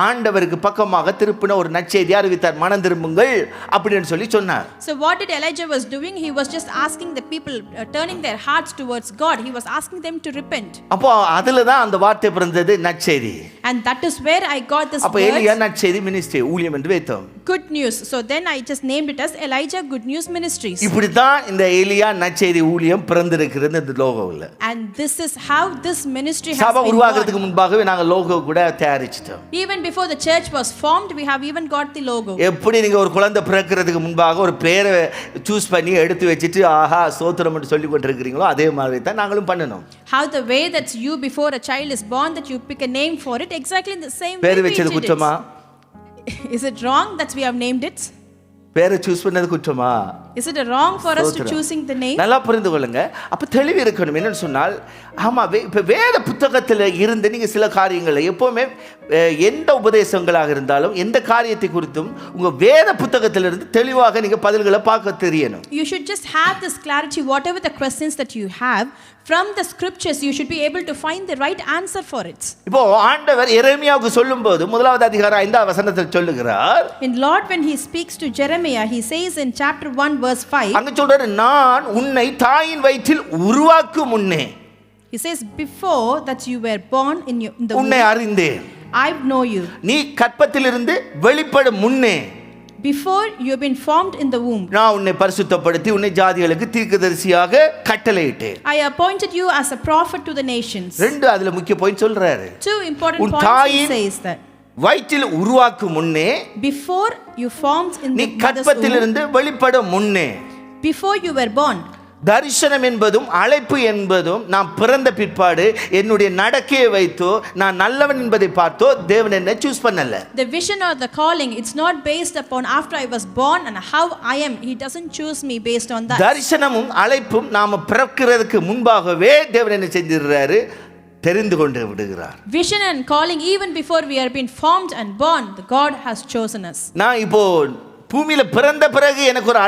Speaker 1: ஆண்டவருக்கு பக்கமாக திருப்பின ஒரு நற்செய்தியை அறிவித்தார், மனம் திரும்புங்கள் அப்படின்னு சொல்லி சொன்னார்.
Speaker 2: So what did Elijah was doing? He was just asking the people, turning their hearts towards God. He was asking them to repent.
Speaker 1: அப்போ அதுல தான் அந்த வார்த்தை பிறந்தது, நற்செய்தி.
Speaker 2: And that is where I got this
Speaker 1: அப்போ எலியா நற்செய்தி மினிஸ்ட்ரி ஊழியம் என்று வைத்தோம்.
Speaker 2: Good news. So then I just named it as Elijah Good News Ministries.
Speaker 1: இப்படி தான் இந்த எலியா நற்செய்தி ஊழியம் பிறந்திருக்கிறது இந்த லோகோவில்.
Speaker 2: And this is how this ministry has
Speaker 1: சபை
Speaker 2: been
Speaker 1: உருவாகிறதுக்கு
Speaker 2: born.
Speaker 1: முன்பாகவே நாங்கள் லோகோ கூட தயாரிச்சிட்டோம்.
Speaker 2: Even before the church was formed, we have even got the logo.
Speaker 1: எப்படி நீங்க ஒரு குழந்தை பிறக்கிறதுக்கு முன்பாக ஒரு பேரை சூஸ் பண்ணி எடுத்து வச்சிட்டு ஆஹா ஸ்தோத்திரம்னு சொல்லி கொண்டிருக்கிறீங்களோ அதே மாதிரி தான் நாங்களும் பண்ணணும்.
Speaker 2: How the way that you before a child is born that you pick a name for it, exactly in the same way
Speaker 1: பேர்
Speaker 2: we
Speaker 1: வச்சது
Speaker 2: did
Speaker 1: குற்றமா?
Speaker 2: it. Is it wrong that we have named it?
Speaker 1: பேரை choose பண்ணது குற்றமா?
Speaker 2: Is it wrong for us to choosing the name?
Speaker 1: நல்லா புரிந்து கொள்ளுங்க. அப்ப தெளிவு இருக்கணும். என்னன்னு சொன்னால், ஆமா இப்ப வேத புத்தகத்தில் இருந்து நீங்க சில காரியங்களை எப்பவுமே எந்த உபதேசங்களாக இருந்தாலும் எந்த காரியத்தை குறித்தும் உங்க வேத புத்தகத்திலிருந்து தெளிவாக நீங்க பதில்களை பார்க்க தெரியணும்.
Speaker 2: You should just have this clarity. Whatever the questions that you have from the scriptures, you should be able to find the right answer for it.
Speaker 1: இப்போ ஆண்டவர் எரேமியாவுக்கு சொல்லும்போது முதலாவது அதிகாரம் 5ஆம் வசனத்தில் சொல்லுகிறார்.
Speaker 2: In Lord, when he speaks to Jeremiah, he says in chapter 1 verse 5.
Speaker 1: அங்க சொல்றாரு, நான் உன்னை தாயின் வயிற்றில் உருவாக்கும் முன்னே.
Speaker 2: He says, before that you were born in the womb,
Speaker 1: உன்னை அறிந்தேன்.
Speaker 2: I know you.
Speaker 1: நீ கற்பத்திலிருந்து வெளிப்படும் முன்னே.
Speaker 2: Before you have been formed in the womb,
Speaker 1: நான் உன்னை பரிசுத்தப்படுத்தி உன்னை ஜாதிகளுக்கு தீர்க்கதரிசியாக கட்டளையிட்டேன்.
Speaker 2: I appointed you as a prophet to the nations.
Speaker 1: ரெண்டு அதுல முக்கிய பாயிண்ட் சொல்றாரு.
Speaker 2: Two important
Speaker 1: உன்
Speaker 2: points he
Speaker 1: தாயின்
Speaker 2: says that.
Speaker 1: வயிற்றில் உருவாக்கும் முன்னே,
Speaker 2: Before you formed in
Speaker 1: நீ
Speaker 2: the mother's womb,
Speaker 1: கற்பத்திலிருந்து வெளிப்படும் முன்னே.
Speaker 2: before you were born.
Speaker 1: தரிசனம் என்பதும் அழைப்பு என்பதும் நான் பிறந்த பிற்பாடு என்னுடைய நடக்கையை வைத்தோ நான் நல்லவன் என்பதை பார்த்தோ தேவன் என்னை சூஸ் பண்ணல.
Speaker 2: The vision or the calling, it's not based upon after I was born and how I am. He doesn't choose me based on that.
Speaker 1: தரிசனமும் அழைப்பும் நாம பிறக்கிறதுக்கு முன்பாகவே தேவன் என்ன செஞ்சிடுறாரு, தெரிந்து கொண்டு விடுகிறார்.
Speaker 2: Vision and calling, even before we are being formed and born, the God has chosen us.
Speaker 1: நான் இப்போ பூமியில பிறந்த பிறகு எனக்கு ஒரு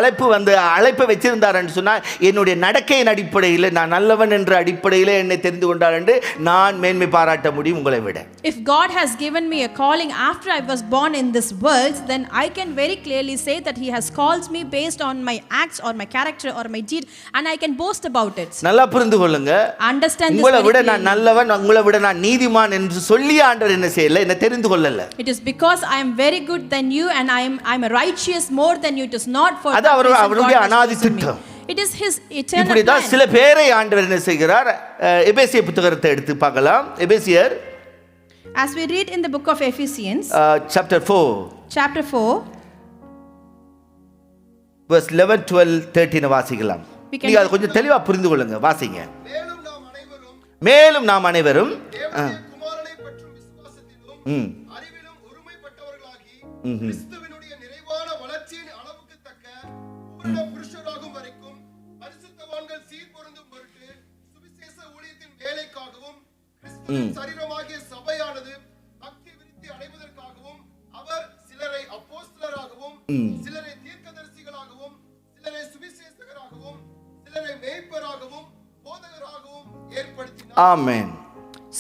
Speaker 1: அழைப்பை வச்சிருந்தாருன்னு சொன்னா என்னுடைய நடக்கையின் அடிப்படையில் நான் நல்லவன் என்ற அடிப்படையில் என்னை தெரிந்து கொண்டார் என்று நான் மேன்மை பாராட்ட முடியும் உங்களை விட.
Speaker 2: If God has given me a calling after I was born in this world, then I can very clearly say that he has called me based on my acts or my character or my deed, and I can boast about it.
Speaker 1: நல்லா புரிந்து கொள்ளுங்க.
Speaker 2: Understand this
Speaker 1: உங்களை
Speaker 2: very
Speaker 1: விட
Speaker 2: clearly.
Speaker 1: நான் நல்லவன், உங்களை விட நான் நீதிமான் என்று சொல்லி ஆண்டவர் என்ன செய்யல, என்ன தெரிந்து கொள்ளல.
Speaker 2: It is because I am very good than you and I am a righteous more than you. It is not for
Speaker 1: அது அவருடைய அநாதி திட்டம்.
Speaker 2: It is his eternal
Speaker 1: இப்படி தான்
Speaker 2: plan.
Speaker 1: சில பேரை ஆண்டவர் என்ன செய்கிறார், எபேசிய புத்தகத்தை எடுத்து பார்க்கலாம். எபேசியர்
Speaker 2: As we read in the book of Ephesians,
Speaker 1: chapter 4 verse 11 12 13 வாசிக்கலாம். நீங்க அதை கொஞ்சம் தெளிவா புரிந்து கொள்ளுங்க, வாசிங்க. மேலும் நாம் அனைவரும்
Speaker 3: குமாரனை பற்றும் விசுவாசத்திலும் அறிவிலும் ஒருமைப்பட்டவர்களாகி கிறிஸ்துவினுடைய நிறைவான வளர்ச்சியின் அளவுக்கு தக்க பூரண புருஷராகும் வரைக்கும் பரிசுத்தவான்கள் சீர்பொருந்தும் பொருட்டு சுவிசேஷ ஊழியத்தின் வேலைக்காகவும் கிறிஸ்துவின் சரீரமாகிய சபையானது பக்தி விருத்தி அடைவதற்காகவும் அவர் சிலரை அப்போஸ்தலராகவும் சிலரை தீர்க்கதரிசிகளாகவும் சிலரை சுவிசேஷகராகவும் சிலரை மேய்ப்பராகவும் போதகராகவும் ஏற்படுத்தினார்.
Speaker 1: ஆமென்.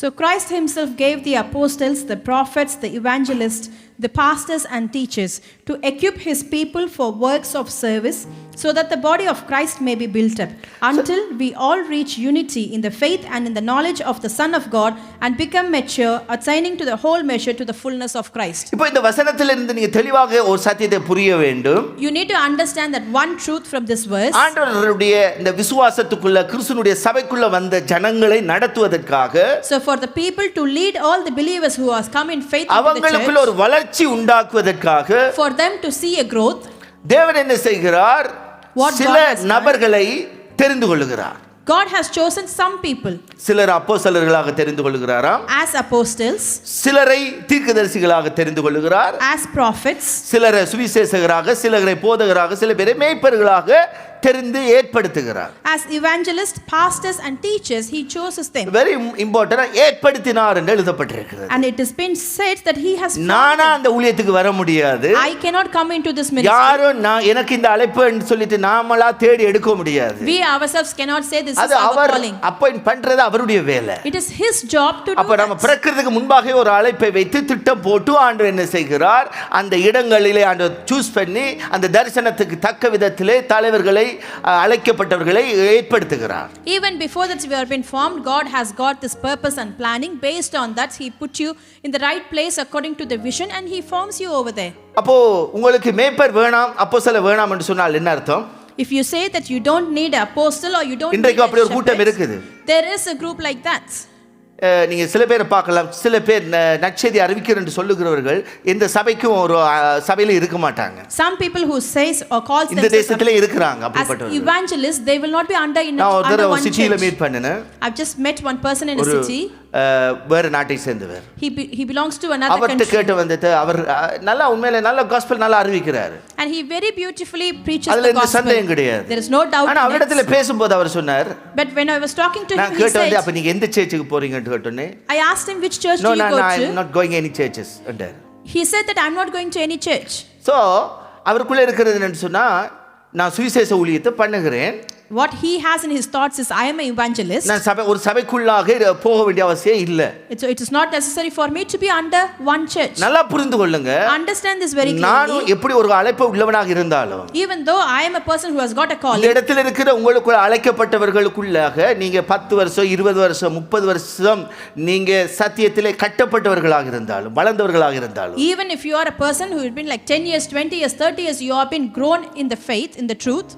Speaker 2: So Christ himself gave the apostles, the prophets, the evangelists, the pastors and teachers to equip his people for works of service, so that the body of Christ may be built up until we all reach unity in the faith and in the knowledge of the Son of God and become mature, attaining to the whole measure to the fullness of Christ.
Speaker 1: இப்போ இந்த வசனத்திலிருந்து நீங்க தெளிவாக ஒரு சத்தியத்தை புரிய வேண்டும்.
Speaker 2: You need to understand that one truth from this verse.
Speaker 1: ஆண்டவருடைய இந்த விசுவாசத்துக்குள்ள கிறிஸ்துவினுடைய சபைக்குள்ள வந்த ஜனங்களை நடத்துவதற்காக,
Speaker 2: So for the people to lead all the believers who has come in faith into the
Speaker 1: அவங்களுக்குள்ள
Speaker 2: church,
Speaker 1: ஒரு வளர்ச்சி உண்டாக்குவதற்காக,
Speaker 2: for them to see a growth,
Speaker 1: தேவன் என்ன செய்கிறார்,
Speaker 2: What
Speaker 1: சில
Speaker 2: God has done?
Speaker 1: நபர்களை தெரிந்து கொள்ளுகிறார்.
Speaker 2: God has chosen some people
Speaker 1: சிலர் அப்போஸ்தலர்களாக தெரிந்து கொள்கிறாராம்,
Speaker 2: as apostles,
Speaker 1: சிலரை தீர்க்கதரிசிகளாக தெரிந்து கொள்கிறார்,
Speaker 2: as prophets,
Speaker 1: சிலரை சுவிசேஷகராக, சிலரை போதகராக, சில பேரை மேய்ப்பர்களாக தெரிந்து ஏற்படுத்துகிறார்.
Speaker 2: as evangelists, pastors and teachers. He chooses them.
Speaker 1: Very important, ஏற்படுத்தினார் என்று எழுதப்பட்டிருக்கிறது.
Speaker 2: And it has been said that he has
Speaker 1: நானா அந்த ஊழியத்துக்கு வர முடியாது,
Speaker 2: I cannot come into this ministry.
Speaker 1: யாரும் நான் எனக்கு இந்த அழைப்புன்னு சொல்லிட்டு நாமளா தேடி எடுக்க முடியாது.
Speaker 2: We ourselves cannot say this is
Speaker 1: அது
Speaker 2: our
Speaker 1: அவர்
Speaker 2: calling.
Speaker 1: அப்பாயிண்ட் பண்றது அவருடைய வேலை.
Speaker 2: It is his job to do
Speaker 1: அப்ப நம்ம
Speaker 2: that.
Speaker 1: பிறக்கிறதுக்கு முன்பாக ஒரு அழைப்பை வைத்து திட்டம் போட்டு ஆண்டவர் என்ன செய்கிறார், அந்த இடங்களிலே ஆண்டவர் சூஸ் பண்ணி அந்த தரிசனத்துக்கு தக்க விதத்திலே தலைவர்களை அழைக்கப்பட்டவர்களை ஏற்படுத்துகிறார்.
Speaker 2: Even before that we have been formed, God has got this purpose and planning. Based on that, he put you in the right place according to the vision and he forms you over there.
Speaker 1: அப்போ உங்களுக்கு மேய்ப்பர் வேணாம், அப்போஸ்தலர் வேணாம் என்று சொன்னால் என்ன அர்த்தம்?
Speaker 2: If you say that you don't need an apostle or you don't need
Speaker 1: இன்றைக்கு அப்படி
Speaker 2: a
Speaker 1: ஒரு கூட்டம்
Speaker 2: shepherd,
Speaker 1: இருக்குது.
Speaker 2: there is a group like that.
Speaker 1: நீங்க சில பேரை பார்க்கலாம், சில பேர் நற்செய்தி அறிவிக்கிறேன் என்று சொல்லுகிறவர்கள் இந்த சபைக்கும் ஒரு சபையில இருக்க மாட்டாங்க.
Speaker 2: Some people who says or calls
Speaker 1: இந்த
Speaker 2: themselves
Speaker 1: தேசத்திலே இருக்கிறாங்க
Speaker 2: as
Speaker 1: அப்படிப்பட்டவர்கள்.
Speaker 2: evangelists, they will not be under
Speaker 1: நான்
Speaker 2: under
Speaker 1: ஒரு
Speaker 2: one
Speaker 1: சிட்டியில
Speaker 2: church.
Speaker 1: மீட் பண்ணினேன்.
Speaker 2: I've just met one person in a
Speaker 1: ஒரு
Speaker 2: city.
Speaker 1: வேற நாட்டை சேர்ந்தவர்.
Speaker 2: He belongs to another
Speaker 1: அவர்கிட்ட
Speaker 2: country.
Speaker 1: கேட்டு வந்துட்டு அவர் நல்லா உண்மையில நல்ல காஸ்பல் நல்லா அறிவிக்கிறாரு.
Speaker 2: And he very beautifully preaches
Speaker 1: அதுல
Speaker 2: the
Speaker 1: எந்த
Speaker 2: gospel.
Speaker 1: சந்தேகம் கிடையாது.
Speaker 2: There is no doubt
Speaker 1: ஆனா
Speaker 2: in
Speaker 1: அவரிடத்துல
Speaker 2: it.
Speaker 1: பேசும்போது அவர் சொன்னார்,
Speaker 2: But when I was talking to him,
Speaker 1: நான்
Speaker 2: he
Speaker 1: கேட்டு வந்து
Speaker 2: said,
Speaker 1: அப்ப நீங்க எந்த சர்ச்சுக்கு போறீங்கன்னு கேட்டோனே,
Speaker 2: I asked him which church
Speaker 1: no
Speaker 2: do you
Speaker 1: no
Speaker 2: go
Speaker 1: no I'm
Speaker 2: to.
Speaker 1: not going any churches என்றார்.
Speaker 2: He said that I'm not going to any church.
Speaker 1: So அவருக்குள்ள இருக்கிறது என்னன்னு சொன்னா, நான் சுவிசேஷ ஊழியத்தை பண்ணுகிறேன்,
Speaker 2: What he has in his thoughts is I am an evangelist.
Speaker 1: நான் ஒரு சபைக்குள்ளாக போக வேண்டிய அவசியம் இல்ல.
Speaker 2: It is not necessary for me to be under one church.
Speaker 1: நல்லா புரிந்து கொள்ளுங்க.
Speaker 2: Understand this very
Speaker 1: நானும்
Speaker 2: clearly.
Speaker 1: எப்படி ஒரு அழைப்பு உள்ளவனாக இருந்தாலும்,
Speaker 2: Even though I am a person who has got a
Speaker 1: இந்த
Speaker 2: calling,
Speaker 1: இடத்துல இருக்கிற உங்களுக்கு அழைக்கப்பட்டவர்களுக்குள்ளாக நீங்க 10 வருஷம் 20 வருஷம் 30 வருஷம் நீங்க சத்தியத்திலே கட்டப்பட்டவர்களாக இருந்தாலும், வளர்ந்தவர்களாக இருந்தாலும்,
Speaker 2: even if you are a person who has been like 10 years, 20 years, 30 years, you have been grown in the faith, in the truth.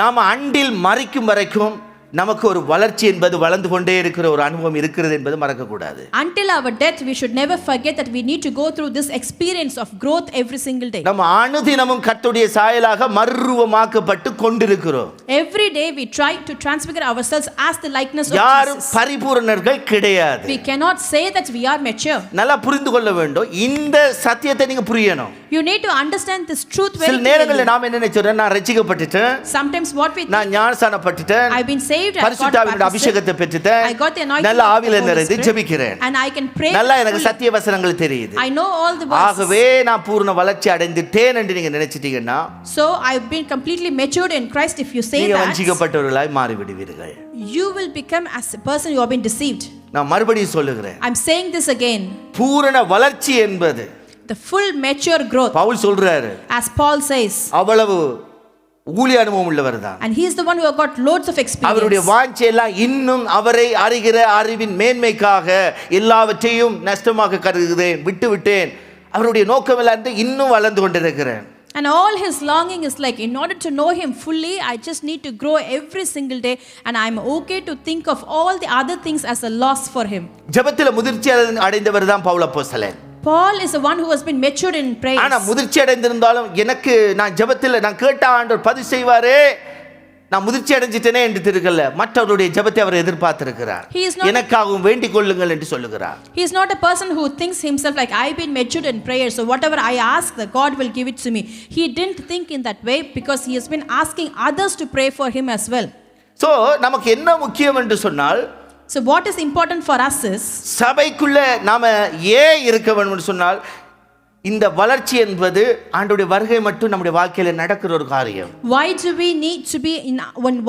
Speaker 1: நாம அண்டில் மறிக்கும் வரைக்கும் நமக்கு ஒரு வளர்ச்சி என்பது வளர்ந்து கொண்டே இருக்கிற ஒரு அனுபவம் இருக்கிறது என்பது மறக்க கூடாது.
Speaker 2: Until our death, we should never forget that we need to go through this experience of growth every single day.
Speaker 1: நம்ம அனுதினமும் கர்த்தருடைய சாயலாக மறுரூபமாக்கப்பட்டு கொண்டிருக்கிறோம்.
Speaker 2: Every day we try to transfigure ourselves as the likeness of
Speaker 1: யாரும்
Speaker 2: Jesus.
Speaker 1: பரிபூரணர்கள் கிடையாது.
Speaker 2: We cannot say that we are mature.
Speaker 1: நல்லா புரிந்து கொள்ள வேண்டும். இந்த சத்தியத்தை நீங்க புரியணும்.
Speaker 2: You need to understand this truth very
Speaker 1: சில நேரங்களில்
Speaker 2: clearly.
Speaker 1: நாம என்ன நினைச்சோம், நான் ரட்சிக்கப்பட்டுட்டேன்,
Speaker 2: Sometimes what we think,
Speaker 1: நான் ஞானஸ்நானப்பட்டுட்டேன்,
Speaker 2: I've been saved, I got
Speaker 1: பரிசுத்தாவினுடைய
Speaker 2: baptized,
Speaker 1: அபிஷேகத்தை பெற்றுட்டேன்,
Speaker 2: I got the anointing
Speaker 1: நல்ல
Speaker 2: of the
Speaker 1: ஆவியில
Speaker 2: Holy
Speaker 1: நிறைந்து
Speaker 2: Spirit,
Speaker 1: ஜெபிக்கிறேன்,
Speaker 2: and I can pray
Speaker 1: நல்லா எனக்கு
Speaker 2: fully.
Speaker 1: சத்திய வசனங்கள் தெரியுது,
Speaker 2: I know all the verses.
Speaker 1: ஆகவே நான் பூர்ண வளர்ச்சி அடைந்துட்டேன் என்று நீங்க நினைச்சிட்டீங்கன்னா,
Speaker 2: So I've been completely matured in Christ. If you say
Speaker 1: நீங்க
Speaker 2: that,
Speaker 1: வஞ்சிக்கப்பட்டவர்களாய் மாறிவிடுவீர்கள்.
Speaker 2: you will become as a person who have been deceived.
Speaker 1: நான் மறுபடியும் சொல்லுகிறேன்,
Speaker 2: I'm saying this again.
Speaker 1: பூரண வளர்ச்சி என்பது
Speaker 2: The full mature growth,
Speaker 1: Pavul சொல்றாரு,
Speaker 2: as Paul says,
Speaker 1: அவ்வளவு ஊழிய அனுபவம் உள்ளவர் தான்.
Speaker 2: and he is the one who have got loads of
Speaker 1: அவருடைய
Speaker 2: experience.
Speaker 1: வாஞ்சையெல்லாம் இன்னும் அவரை அறிகிற அறிவின் மேன்மைக்காக எல்லாவற்றையும் நஷ்டமாக கருதுகிறேன், விட்டுவிட்டேன். அவருடைய நோக்கம் எல்லாம் இன்னும் வளர்ந்து கொண்டிருக்கிறேன்.
Speaker 2: And all his longing is like, in order to know him fully, I just need to grow every single day, and I'm okay to think of all the other things as a loss for him.
Speaker 1: ஜெபத்தில் முதிர்ச்சி அடைந்தவர் தான் பவுல் அப்போஸ்தலன்.
Speaker 2: Paul is the one who has been matured in praise.
Speaker 1: ஆனா முதிர்ச்சி அடைந்திருந்தாலும் எனக்கு நான் ஜெபத்தில் நான் கேட்ட ஆண்டவர் பதில் செய்வாரே, நான் முதிர்ச்சி அடைஞ்சிட்டேனே என்று இருக்கல, மற்றவருடைய ஜெபத்தை அவர் எதிர்பார்த்திருக்கிறார்.
Speaker 2: He is not-
Speaker 1: எனக்காகவும் வேண்டிக் கொள்ளுங்கள் என்று சொல்லுகிறார்.
Speaker 2: He is not a person who thinks himself like, I've been matured in prayer, so whatever I ask, the God will give it to me. He didn't think in that way, because he has been asking others to pray for him as well.
Speaker 1: So நமக்கு என்ன முக்கியம் என்று சொன்னால்,
Speaker 2: So what is important for us is,
Speaker 1: சபைக்குள்ள நாம ஏன் இருக்க வேண்டும் என்று சொன்னால், இந்த வளர்ச்சி என்பது ஆண்டவருடைய வருகை மட்டும் நம்முடைய வாழ்க்கையில நடக்கிற ஒரு காரியம்.
Speaker 2: why do we need to be in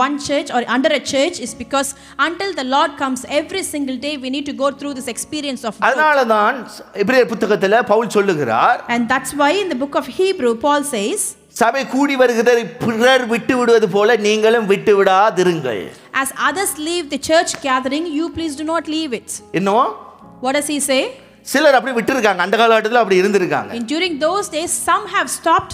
Speaker 2: one church or under a church is because until the Lord comes every single day, we need to go through this experience of growth.
Speaker 1: அதனால தான் எபிரேயர் புத்தகத்துல பவுல் சொல்லுகிறார்,
Speaker 2: And that's why in the book of Hebrew, Paul says,
Speaker 1: சபை கூடி வருகிறதை பிறர் விட்டு விடுவது போல நீங்களும் விட்டு விடாதிருங்கள்.
Speaker 2: as others leave the church gathering, you please do not leave it.
Speaker 1: இன்னும்
Speaker 2: What does he say?
Speaker 1: சிலர் அப்படி விட்டுருக்காங்க, அந்த காலகட்டத்தில் அப்படி இருந்திருக்காங்க.
Speaker 2: And during those days, some have stopped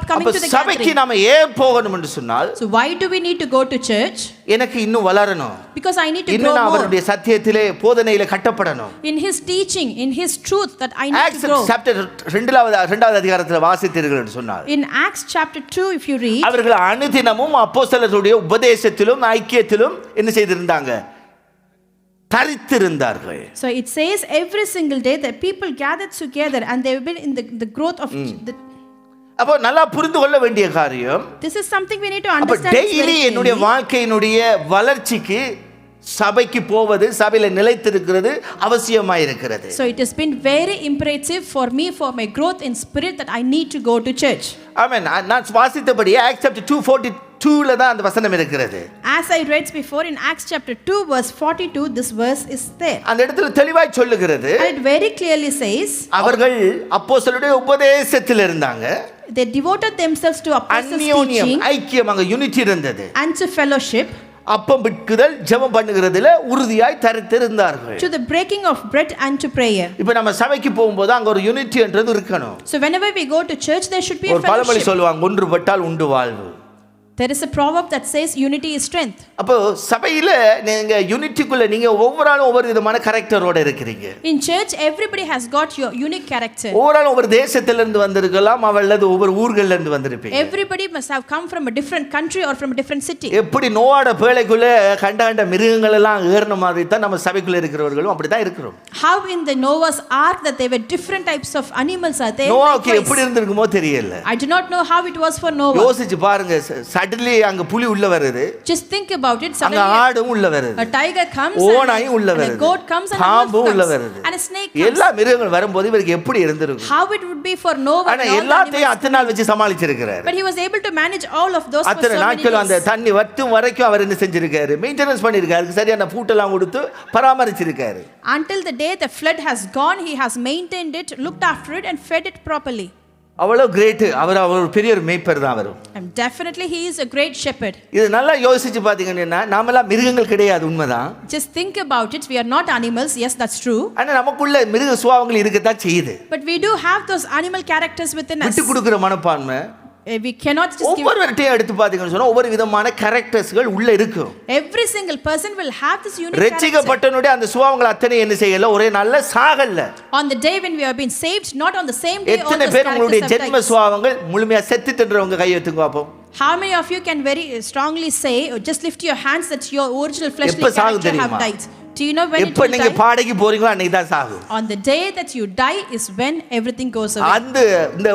Speaker 2: coming
Speaker 1: அப்ப
Speaker 2: to the
Speaker 1: சபைக்கு
Speaker 2: gathering.
Speaker 1: நாம ஏன் போகணும் என்று சொன்னால்,
Speaker 2: So why do we need to go to church?
Speaker 1: எனக்கு இன்னும் வளரணும்,
Speaker 2: Because I need to grow
Speaker 1: இன்னும் நான்
Speaker 2: more
Speaker 1: அவருடைய சத்தியத்திலே போதனையிலே கட்டப்படணும்.
Speaker 2: in his teaching, in his truth, that I need
Speaker 1: acts
Speaker 2: to grow.
Speaker 1: Chapter 2வது அதிகாரத்தில் வாசித்தீர்கள் என்று சொன்னார்,
Speaker 2: In Acts chapter 2, if you read,
Speaker 1: அவர்கள் அனுதினமும் அப்போஸ்தலர்களுடைய உபதேசத்திலும் ஐக்கியத்திலும் என்ன செய்திருந்தாங்க? தரித்திருந்தார்கள்.
Speaker 2: so it says every single day that people gathered together and they have been in the growth of the,
Speaker 1: அப்போ நல்லா புரிந்து கொள்ள வேண்டிய காரியம்,
Speaker 2: this is something we need to
Speaker 1: அப்ப
Speaker 2: understand. It's
Speaker 1: டெய்லி
Speaker 2: very
Speaker 1: என்னுடைய
Speaker 2: clearly.
Speaker 1: வாழ்க்கையினுடைய வளர்ச்சிக்கு சபைக்கு போவது, சபையில நிலைத்திருக்கிறது அவசியமாயிருக்கிறது.
Speaker 2: So it has been very imperative for me, for my growth in spirit, that I need to go to church.
Speaker 1: ஆமென். நான் வாசித்தபடி acts chapter 2:42ல தான் அந்த வசனம் இருக்கிறது.
Speaker 2: As I read before in Acts chapter 2 verse 42, this verse is there.
Speaker 1: அந்த இடத்துல தெளிவாய் சொல்லுகிறது,
Speaker 2: And it very clearly says,
Speaker 1: அவர்கள் அப்போஸ்தலருடைய உபதேசத்தில் இருந்தாங்க,
Speaker 2: they devoted themselves to apostles'
Speaker 1: அந்யோன்யம்
Speaker 2: teaching
Speaker 1: ஐக்கியம், அங்க யூனிட்டி இருந்தது,
Speaker 2: and to fellowship,
Speaker 1: அப்பம் பிட்குதல் ஜெபம் பண்ணுகிறதுல உறுதியாய் தரித்திருந்தார்கள்.
Speaker 2: to the breaking of bread and to prayer.
Speaker 1: இப்போ நம்ம சபைக்கு போகும்போது அங்க ஒரு யூனிட்டின்றது இருக்கணும்.
Speaker 2: So whenever we go to church, there should be a
Speaker 1: ஒரு பழமொழி
Speaker 2: fellowship.
Speaker 1: சொல்லுவாங்க, ஒன்றுபட்டால் உண்டு வாழ்வு.
Speaker 2: There is a proverb that says unity is strength.
Speaker 1: அப்போ சபையில நீங்க யூனிட்டிக்குள்ள நீங்க ஒவ்வொரு ஆளும் ஒவ்வொரு விதமான கரெக்டரோட இருக்கிறீங்க.
Speaker 2: In church, everybody has got your unique character.
Speaker 1: ஒவ்வொரு ஆளும் ஒவ்வொரு தேசத்திலிருந்து வந்திருக்கலாம், அல்லது ஒவ்வொரு ஊர்கள்ல இருந்து வந்திருப்பீங்க.
Speaker 2: Everybody must have come from a different country or from a different city.
Speaker 1: எப்படி நோவாட பேழைக்குள்ள கண்ட மிருகங்கள் எல்லாம் ஏறின மாதிரி தான் நம்ம சபைக்குள்ள இருக்கிறவர்களும் அப்படி தான் இருக்கிறோம்.
Speaker 2: How in the Noah's ark that there were different types of animals are there.
Speaker 1: நோவாவுக்கு
Speaker 2: likewise.
Speaker 1: எப்படி இருந்திருக்குமோ தெரியல.
Speaker 2: I do not know how it was for Noah.
Speaker 1: யோசிச்சு பாருங்க, சடன்லி அங்க புலி உள்ள வருது,
Speaker 2: Just think about it.
Speaker 1: அங்க
Speaker 2: Suddenly
Speaker 1: ஆடும் உள்ள வருது,
Speaker 2: a tiger comes
Speaker 1: ஓநாயும் உள்ள
Speaker 2: and a
Speaker 1: வருது,
Speaker 2: goat comes and a
Speaker 1: பாம்பு
Speaker 2: wolf
Speaker 1: உள்ள
Speaker 2: comes
Speaker 1: வருது,
Speaker 2: and a snake comes.
Speaker 1: எல்லா மிருகங்கள் வரும்போது இவருக்கு எப்படி இருந்திருக்கும்?
Speaker 2: How it would be for Noah.
Speaker 1: ஆனா
Speaker 2: and all the
Speaker 1: எல்லாத்தையும்
Speaker 2: animals.
Speaker 1: அத்தனை நாள் வச்சு சமாளிச்சிருக்கிறாரு.
Speaker 2: But he was able to manage all of those for
Speaker 1: அத்தனை
Speaker 2: so many
Speaker 1: நாட்கள் அந்த
Speaker 2: days.
Speaker 1: தண்ணி வற்றும் வரைக்கும் அவர் என்ன செஞ்சிருக்காரு? மெயின்டெனன்ஸ் பண்ணிருக்காரு, சரியான ஃபுட்டெல்லாம் கொடுத்து பராமரிச்சிருக்காரு.
Speaker 2: Until the day the flood has gone, he has maintained it, looked after it and fed it properly.
Speaker 1: அவ்வளவு கிரேட். அவர் ஒரு பெரிய ஒரு மேய்ப்பர் தான் அவர்.
Speaker 2: And definitely he is a great shepherd.
Speaker 1: இது நல்லா யோசிச்சு பாத்தீங்கன்னா, நாமெல்லாம் மிருகங்கள் கிடையாது, உண்மைதான்.
Speaker 2: Just think about it. We are not animals. Yes, that's true.
Speaker 1: ஆனா நமக்குள்ள மிருக சுபாவங்கள் இருக்கத்தான் செய்யுது.
Speaker 2: But we do have those animal characters within us.
Speaker 1: விட்டு கொடுக்கிற மனப்பான்மை.
Speaker 2: We cannot just give.
Speaker 1: ஒவ்வொருவர்ட்டையும் எடுத்து பாத்தீங்கன்னு சொன்னா ஒவ்வொரு விதமான கேரக்டர்ஸ்கள் உள்ள இருக்கும்.
Speaker 2: Every single person will have this unique character.
Speaker 1: ரட்சிக்கப்பட்டனுடைய அந்த சுபாவங்கள் அத்தனை என்ன செய்யல, ஒரே நல்ல சாகல்ல.
Speaker 2: On the day when we have been saved, not on the same day all
Speaker 1: எத்தனை
Speaker 2: those
Speaker 1: பேர் உங்களுடைய
Speaker 2: characters have
Speaker 1: ஜென்ம
Speaker 2: died.
Speaker 1: சுபாவங்கள் முழுமையா செத்துட்டன்றவங்க கையை எடுத்துங்க பாப்போம்.
Speaker 2: How many of you can very strongly say, or just lift your hands, that your original fleshly
Speaker 1: எப்ப சாகு
Speaker 2: character have
Speaker 1: தெரியுமா?
Speaker 2: died? Do you know when it
Speaker 1: எப்ப
Speaker 2: will
Speaker 1: நீங்க
Speaker 2: die?
Speaker 1: பாடைக்கு போறீங்களோ அன்னைக்கு தான் Sahoo.
Speaker 2: On the day that you die is when everything goes away.
Speaker 1: அந்த இந்த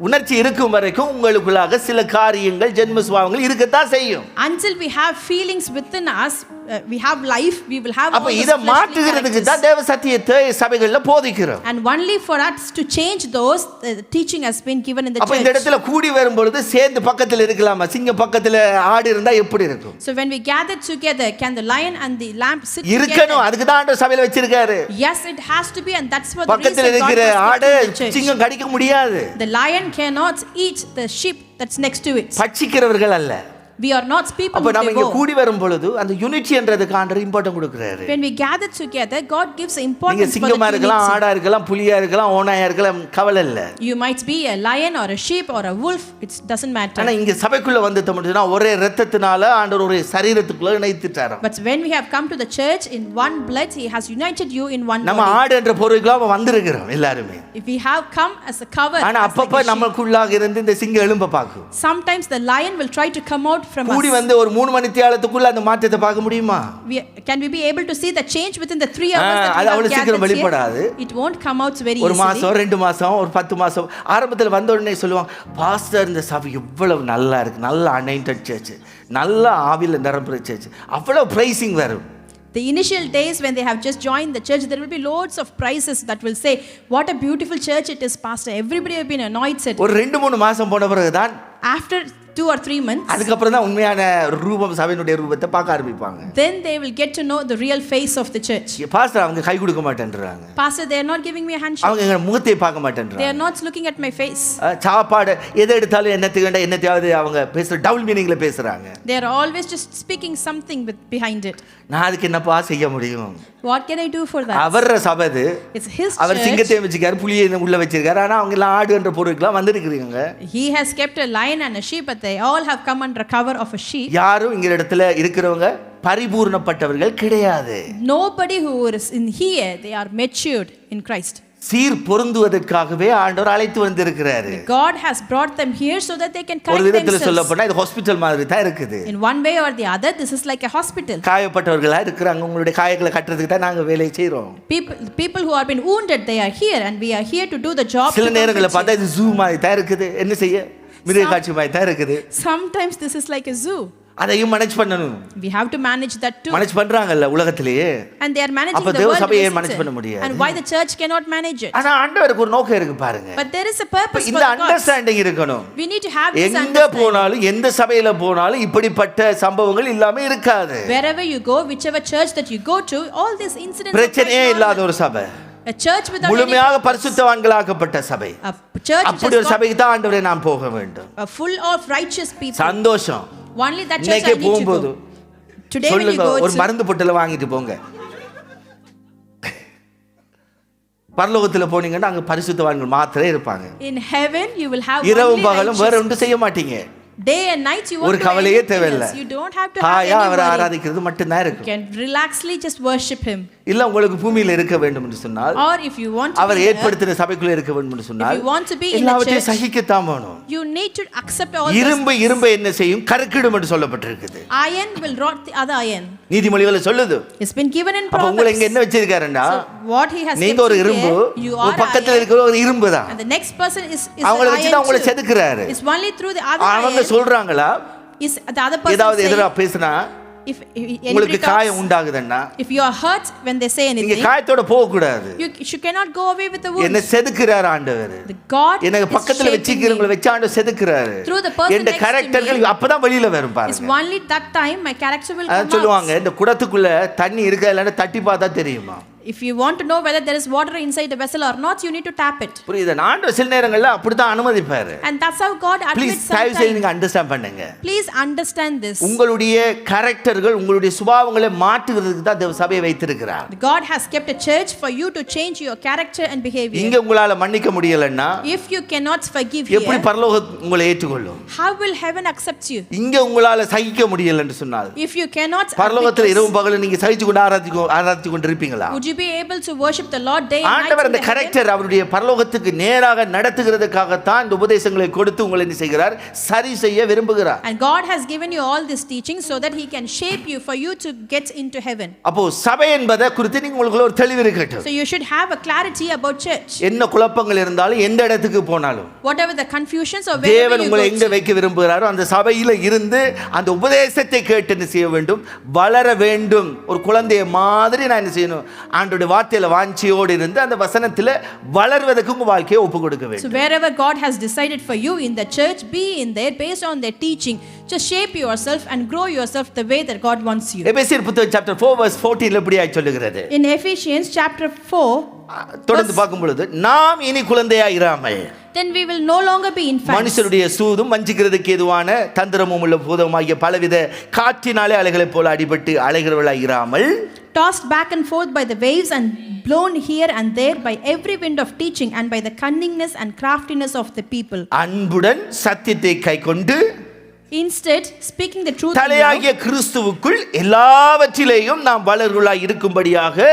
Speaker 1: உணர்ச்சி இருக்கும் வரைக்கும் உங்களுக்குள்ளாக சில காரியங்கள் ஜென்ம சுபாவங்கள் இருக்கத்தான் செய்யும்.
Speaker 2: Until we have feelings within us, we have life, we will have all
Speaker 1: அப்ப
Speaker 2: those
Speaker 1: இத
Speaker 2: fleshly
Speaker 1: மாற்றுகிறதுக்கு தான்
Speaker 2: characters.
Speaker 1: தேவ சத்தியத்தை சபைகள்ல போதிக்கிறோம்.
Speaker 2: And only for us to change those, the teaching has been given in the
Speaker 1: அப்ப இந்த
Speaker 2: church.
Speaker 1: இடத்துல கூடி வரும் பொழுது சேர்ந்து பக்கத்துல இருக்கலாமா? சிங்கம் பக்கத்துல ஆடு இருந்தா எப்படி இருக்கும்?
Speaker 2: So when we gather together, can the lion and the lamb sit
Speaker 1: இருக்கணும்.
Speaker 2: together?
Speaker 1: அதுக்கு தான் ஆண்டவர் சபையில வச்சிருக்காரு.
Speaker 2: Yes, it has to be, and that's what the reason
Speaker 1: பக்கத்துல
Speaker 2: God
Speaker 1: இருக்கிற
Speaker 2: was
Speaker 1: ஆடு
Speaker 2: kept in the church.
Speaker 1: சிங்கம் கடிக்க முடியாது.
Speaker 2: The lion cannot eat the sheep that's next to it.
Speaker 1: பட்சிக்கிறவர்கள் அல்ல.
Speaker 2: We are not people
Speaker 1: அப்ப
Speaker 2: who
Speaker 1: நாம இங்க
Speaker 2: devour.
Speaker 1: கூடி வரும் பொழுது அந்த யூனிட்டி என்றதுக்கு ஆண்டவர் இம்பார்ட்டன்ட் கொடுக்கிறாரு.
Speaker 2: When we gather together, God gives
Speaker 1: நீங்க
Speaker 2: importance for
Speaker 1: சிங்கமா
Speaker 2: the
Speaker 1: இருக்கலாம்,
Speaker 2: unity.
Speaker 1: ஆடா இருக்கலாம், புலியா இருக்கலாம், ஓநாயா இருக்கலாம், கவலை இல்ல.
Speaker 2: You might be a lion or a sheep or a wolf, it doesn't matter.
Speaker 1: ஆனா இங்க சபைக்குள்ள வந்து தம்முனா ஒரே இரத்தத்தினால ஆண்டவர் ஒரு சரீரத்துக்குள்ள இணைத்துட்டாராம்.
Speaker 2: But when we have come to the church in one blood, he has united you in one
Speaker 1: நம்ம
Speaker 2: body.
Speaker 1: ஆடு என்ற பொருளுக்குள்ள வந்திருக்கிறோம் எல்லாரும்.
Speaker 2: If we have come as a cover,
Speaker 1: ஆனா
Speaker 2: as like
Speaker 1: அப்பப்ப
Speaker 2: a sheep,
Speaker 1: நமக்குள்ளாக இருந்து இந்த சிங்கம் எழும்ப பாக்கும்.
Speaker 2: sometimes the lion will try to come out from
Speaker 1: கூடி
Speaker 2: us.
Speaker 1: வந்து ஒரு 3 மணி நேரத்துக்குள்ள அந்த மாற்றத்தை பார்க்க முடியுமா?
Speaker 2: Can we be able to see the change within the 3 hours that
Speaker 1: அது
Speaker 2: we have
Speaker 1: அவ்வளவு சீக்கிரம்
Speaker 2: gathered
Speaker 1: வெளிப்படாது.
Speaker 2: here? It won't come out very
Speaker 1: ஒரு
Speaker 2: easily.
Speaker 1: மாசம் 2 மாசம் ஒரு 10 மாசம் ஆரம்பத்தில் வந்த உடனே சொல்லுவாங்க, பாஸ்டர் இந்த சபை எவ்வளவு நல்லா இருக்கு, நல்ல அனைண்டட் சர்ச், நல்ல ஆவில நிரம்புற சர்ச், அவ்வளவு பிரைசிங் வரும்.
Speaker 2: The initial days when they have just joined the church, there will be loads of praises that will say, what a beautiful church it is, pastor. Everybody have been anointed.
Speaker 1: ஒரு 2-3 மாசம் போன பிறகுதான்
Speaker 2: After 2 or 3 months,
Speaker 1: அதுக்கப்புறம் தான் உண்மையான ரூபம் சபையினுடைய ரூபத்தை பார்க்க ஆரம்பிப்பாங்க.
Speaker 2: then they will get to know the real face of the church.
Speaker 1: Pastor அவங்க கை கொடுக்க மாட்டேன்றாங்க.
Speaker 2: Pastor, they are not giving me a handshake.
Speaker 1: அவங்க எங்க முகத்தை பார்க்க
Speaker 2: They
Speaker 1: மாட்டேன்றாங்க.
Speaker 2: are not looking at my face.
Speaker 1: சாப்பாடு எதை எடுத்தாலும் என்னத்தையாவது அவங்க பேசுற டபுள் மீனிங்ல பேசுறாங்க.
Speaker 2: They are always just speaking something behind it.
Speaker 1: நான் அதுக்கு என்னப்பா செய்ய முடியும்?
Speaker 2: What can I do for that?
Speaker 1: அவர சபது
Speaker 2: It's his
Speaker 1: அவர்
Speaker 2: church.
Speaker 1: சிங்கத்தை வச்சிருக்காரு, புலியை உள்ள வச்சிருக்காரு. ஆனா அவங்க எல்லாம் ஆடு என்ற பொருட்களாம் வந்திருக்கிறீங்க.
Speaker 2: He has kept a lion and a sheep, but they all have come under cover of a sheep.
Speaker 1: யாரும் இங்க இடத்துல இருக்கிறவங்க பரிபூர்ணப்பட்டவர்கள் கிடையாது.
Speaker 2: Nobody who is in here, they are matured in Christ.
Speaker 1: சீர் பொருந்துவதற்காகவே ஆண்டவர் அழைத்து வந்திருக்கிறாரு.
Speaker 2: God has brought them here so that they can
Speaker 1: ஒரு
Speaker 2: correct
Speaker 1: விதத்துல சொல்ல
Speaker 2: themselves.
Speaker 1: போனா இது ஹாஸ்பிடல் மாதிரி தான் இருக்குது.
Speaker 2: In one way or the other, this is like a hospital.
Speaker 1: காயப்பட்டவர்களா இருக்கிறாங்க, உங்களுடைய காயங்களை கட்டுறதுக்கு தான் நாங்க வேலை செய்றோம்.
Speaker 2: People who have been wounded, they are here, and we are here to do the job.
Speaker 1: சில நேரங்களில் பார்த்தா இது ஜூ மாதிரி தான் இருக்குது. என்ன செய்ய, மிருக காட்சி மாதிரி தான் இருக்குது.
Speaker 2: Sometimes this is like a zoo.
Speaker 1: அதையும் மேனேஜ் பண்ணணும்.
Speaker 2: We have to manage that too.
Speaker 1: Manage பண்றாங்கல்ல உலகத்திலேயே.
Speaker 2: And they are managing
Speaker 1: அப்ப
Speaker 2: the
Speaker 1: தேவ
Speaker 2: world.
Speaker 1: சபையை மேனேஜ் பண்ண முடியாது.
Speaker 2: And why the church cannot manage it?
Speaker 1: ஆனா ஆண்டவருக்கு ஒரு நோக்கம் இருக்கு பாருங்க.
Speaker 2: But there is a purpose for
Speaker 1: இந்த
Speaker 2: God.
Speaker 1: அண்டர்ஸ்டாண்டிங் இருக்கணும்.
Speaker 2: We need to have this
Speaker 1: எங்க
Speaker 2: understanding.
Speaker 1: போனாலும் எந்த சபையில போனாலும் இப்படிப்பட்ட சம்பவங்கள் இல்லாம இருக்காது.
Speaker 2: Wherever you go, whichever church that you go to, all these incidents are
Speaker 1: பிரச்சனையே
Speaker 2: quite
Speaker 1: இல்லாத
Speaker 2: normal.
Speaker 1: ஒரு சபை.
Speaker 2: A church without any
Speaker 1: முழுமையாக
Speaker 2: problems.
Speaker 1: பரிசுத்தவான்களாக்கப்பட்ட சபை.
Speaker 2: A church which
Speaker 1: அப்படி
Speaker 2: has
Speaker 1: ஒரு
Speaker 2: got
Speaker 1: சபைக்கு தான் ஆண்டவரே நாம் போக வேண்டும்.
Speaker 2: a full of righteous people.
Speaker 1: சந்தோஷம்.
Speaker 2: Only that church I
Speaker 1: இன்னைக்கே
Speaker 2: need to
Speaker 1: போகும்போது
Speaker 2: go. Today when you
Speaker 1: சொல்லுங்க,
Speaker 2: go
Speaker 1: ஒரு
Speaker 2: to
Speaker 1: மருந்து பொட்டலை வாங்கிட்டு போங்க. பரலோகத்துல போனீங்கன்னா அங்க பரிசுத்தவான்கள் மாத்திரே இருப்பாங்க.
Speaker 2: in heaven you will have
Speaker 1: இரவும்
Speaker 2: only
Speaker 1: பகலும் வேற
Speaker 2: righteous.
Speaker 1: ஒன்றும் செய்ய மாட்டீங்க.
Speaker 2: Day and night you won't
Speaker 1: ஒரு
Speaker 2: do
Speaker 1: கவலையே
Speaker 2: anything
Speaker 1: தேவையில்ல.
Speaker 2: else. You don't have to have
Speaker 1: ஹாயா
Speaker 2: any
Speaker 1: அவரை
Speaker 2: worry.
Speaker 1: ஆராதிக்கிறது மட்டும்தான்
Speaker 2: You
Speaker 1: இருக்கும்.
Speaker 2: can relaxly just worship him.
Speaker 1: இல்ல உங்களுக்கு பூமியில இருக்க வேண்டும் என்று சொன்னால்,
Speaker 2: Or if you want to
Speaker 1: our
Speaker 2: be there,
Speaker 1: ஏற்படுத்தின சபைக்குள்ள இருக்க வேண்டும் என்று சொன்னால்,
Speaker 2: if you want to be in the
Speaker 1: எல்லாவற்றையும்
Speaker 2: church,
Speaker 1: சகிக்கத்தான் வேணும்.
Speaker 2: you need to accept all this.
Speaker 1: இரும்பு என்ன செய்யும்? கருக்கிடும் என்று சொல்லப்பட்டிருக்குது.
Speaker 2: Iron will rot the other iron.
Speaker 1: நீதிமொழிகள் சொல்லுது.
Speaker 2: It's been given in
Speaker 1: அப்ப உங்களை இங்க
Speaker 2: Proverbs.
Speaker 1: என்ன வச்சிருக்காருன்னா,
Speaker 2: So what he has
Speaker 1: நீங்க
Speaker 2: kept
Speaker 1: ஒரு
Speaker 2: you
Speaker 1: இரும்பு,
Speaker 2: here, you are
Speaker 1: ஒரு பக்கத்துல
Speaker 2: iron,
Speaker 1: இருக்கிற ஒரு இரும்பு தான்.
Speaker 2: and the next person is
Speaker 1: அவங்களை வச்சு தான் உங்களை
Speaker 2: iron too.
Speaker 1: செதுக்குறாரு.
Speaker 2: It's only through the other
Speaker 1: அவங்க
Speaker 2: iron.
Speaker 1: சொல்றாங்களா,
Speaker 2: Is the other person
Speaker 1: ஏதாவது
Speaker 2: saying,
Speaker 1: எதிரா பேசினா
Speaker 2: if
Speaker 1: உங்களுக்கு
Speaker 2: anybody
Speaker 1: காயம்
Speaker 2: talks,
Speaker 1: உண்டாகுதுன்னா
Speaker 2: if you are hurt when they say
Speaker 1: நீங்க
Speaker 2: anything,
Speaker 1: காயத்தோட போக கூடாது.
Speaker 2: you cannot go away with the
Speaker 1: என்ன
Speaker 2: wound.
Speaker 1: செதுக்குறார் ஆண்டவர்.
Speaker 2: The God
Speaker 1: எனக்கு
Speaker 2: is
Speaker 1: பக்கத்துல
Speaker 2: shaping
Speaker 1: வச்சிக்கிறவங்களை
Speaker 2: me.
Speaker 1: வச்சு ஆண்டவர் செதுக்குறாரு.
Speaker 2: Through the person
Speaker 1: இந்த
Speaker 2: next to
Speaker 1: கரெக்டர்கள்
Speaker 2: me,
Speaker 1: அப்பதான் வெளியில வரும்
Speaker 2: It's
Speaker 1: பாருங்க.
Speaker 2: only that time my character will
Speaker 1: அதான்
Speaker 2: come
Speaker 1: சொல்லுவாங்க,
Speaker 2: out.
Speaker 1: இந்த குடத்துக்குள்ள தண்ணி இருக்கா இல்லைன்னு தட்டி பார்த்தா தெரியுமா?
Speaker 2: If you want to know whether there is water inside the vessel or not, you need to tap it.
Speaker 1: புரியுது. ஆண்டவர் சில நேரங்கள்ல அப்படிதான் அனுமதிப்பாரு.
Speaker 2: And that's how God
Speaker 1: please
Speaker 2: admits
Speaker 1: தயவு செய்து
Speaker 2: sometimes.
Speaker 1: நீங்க அண்டர்ஸ்டாண்ட் பண்ணுங்க.
Speaker 2: Please understand this.
Speaker 1: உங்களுடைய கரெக்டர்கள், உங்களுடைய சுபாவங்களை மாற்றுகிறதுக்கு தான் தேவ சபையை வைத்திருக்கிறார்.
Speaker 2: God has kept a church for you to change your character and behavior.
Speaker 1: இங்க உங்களால மன்னிக்க முடியலன்னா
Speaker 2: If you cannot forgive
Speaker 1: எப்படி
Speaker 2: here,
Speaker 1: பரலோகம் உங்களை ஏற்றுக்கொள்ளும்?
Speaker 2: how will heaven accept you?
Speaker 1: இங்க உங்களால சகிக்க முடியல என்று சொன்னால்
Speaker 2: If you cannot admit
Speaker 1: பரலோகத்தில்
Speaker 2: this,
Speaker 1: இரவும் பகலும் நீங்க சகிச்சு கொண்டு ஆராதிச்சு கொண்டு இருப்பீங்களா?
Speaker 2: would you be able to worship the Lord day and night
Speaker 1: ஆண்டவர்
Speaker 2: in
Speaker 1: அந்த
Speaker 2: the heaven?
Speaker 1: கரெக்டர் அவருடைய பரலோகத்துக்கு நேராக நடத்துகிறதுக்காகத்தான் இந்த உபதேசங்களை கொடுத்து உங்களை என்ன செய்கிறார்? சரி செய்ய விரும்புகிறார்.
Speaker 2: And God has given you all this teaching so that he can shape you for you to get into heaven.
Speaker 1: அப்போ சபை என்பதை குறித்து நீங்க உங்களுக்கு ஒரு தெளிவு இருக்கட்டும்.
Speaker 2: So you should have a clarity about church.
Speaker 1: என்ன குழப்பங்கள் இருந்தாலும் எந்த இடத்துக்கு போனாலும்
Speaker 2: Whatever the confusions or wherever
Speaker 1: தேவன்
Speaker 2: you
Speaker 1: உங்களை
Speaker 2: go
Speaker 1: எங்க
Speaker 2: to,
Speaker 1: வைக்க விரும்புகிறாரோ அந்த சபையில இருந்து அந்த உபதேசத்தை கேட்டு என்ன செய்ய வேண்டும்? வளர வேண்டும். ஒரு குழந்தைய மாதிரி நான் என்ன செய்யணும்? ஆண்டவருடைய வார்த்தையில வாஞ்சியோடு இருந்து அந்த வசனத்துல வளர்வதற்கு உங்க வாழ்க்கையை ஒப்பு கொடுக்க
Speaker 2: so
Speaker 1: வேண்டும்.
Speaker 2: wherever God has decided for you in the church, be in there based on their teaching. Just shape yourself and grow yourself the way that God wants you.
Speaker 1: எபேசியர் புத்தகம் சாப்டர் 4 verse 14 இப்படியாய் சொல்லுகிறது.
Speaker 2: In Ephesians chapter 4,
Speaker 1: தொடர்ந்து பார்க்கும் பொழுது, நாம் இனி குழந்தையா இராமல்
Speaker 2: then we will no longer be infants.
Speaker 1: மனுஷருடைய சூதும் வஞ்சிக்கிறதுக்கு ஏதுவான தந்திரமும் உள்ள பூதமாகிய பலவித காற்றினாலே அலைகளைப் போல அடிபட்டு அலைகிறவர்களாய் இராமல்,
Speaker 2: tossed back and forth by the waves and blown here and there by every wind of teaching and by the cunningness and craftiness of the people.
Speaker 1: அன்புடன் சத்தியத்தை கைக்கொண்டு
Speaker 2: Instead, speaking the truth in love,
Speaker 1: தலையாகிய கிறிஸ்துவுக்குள் எல்லாவற்றிலேயும் நாம் வளர்களாய் இருக்கும்படியாக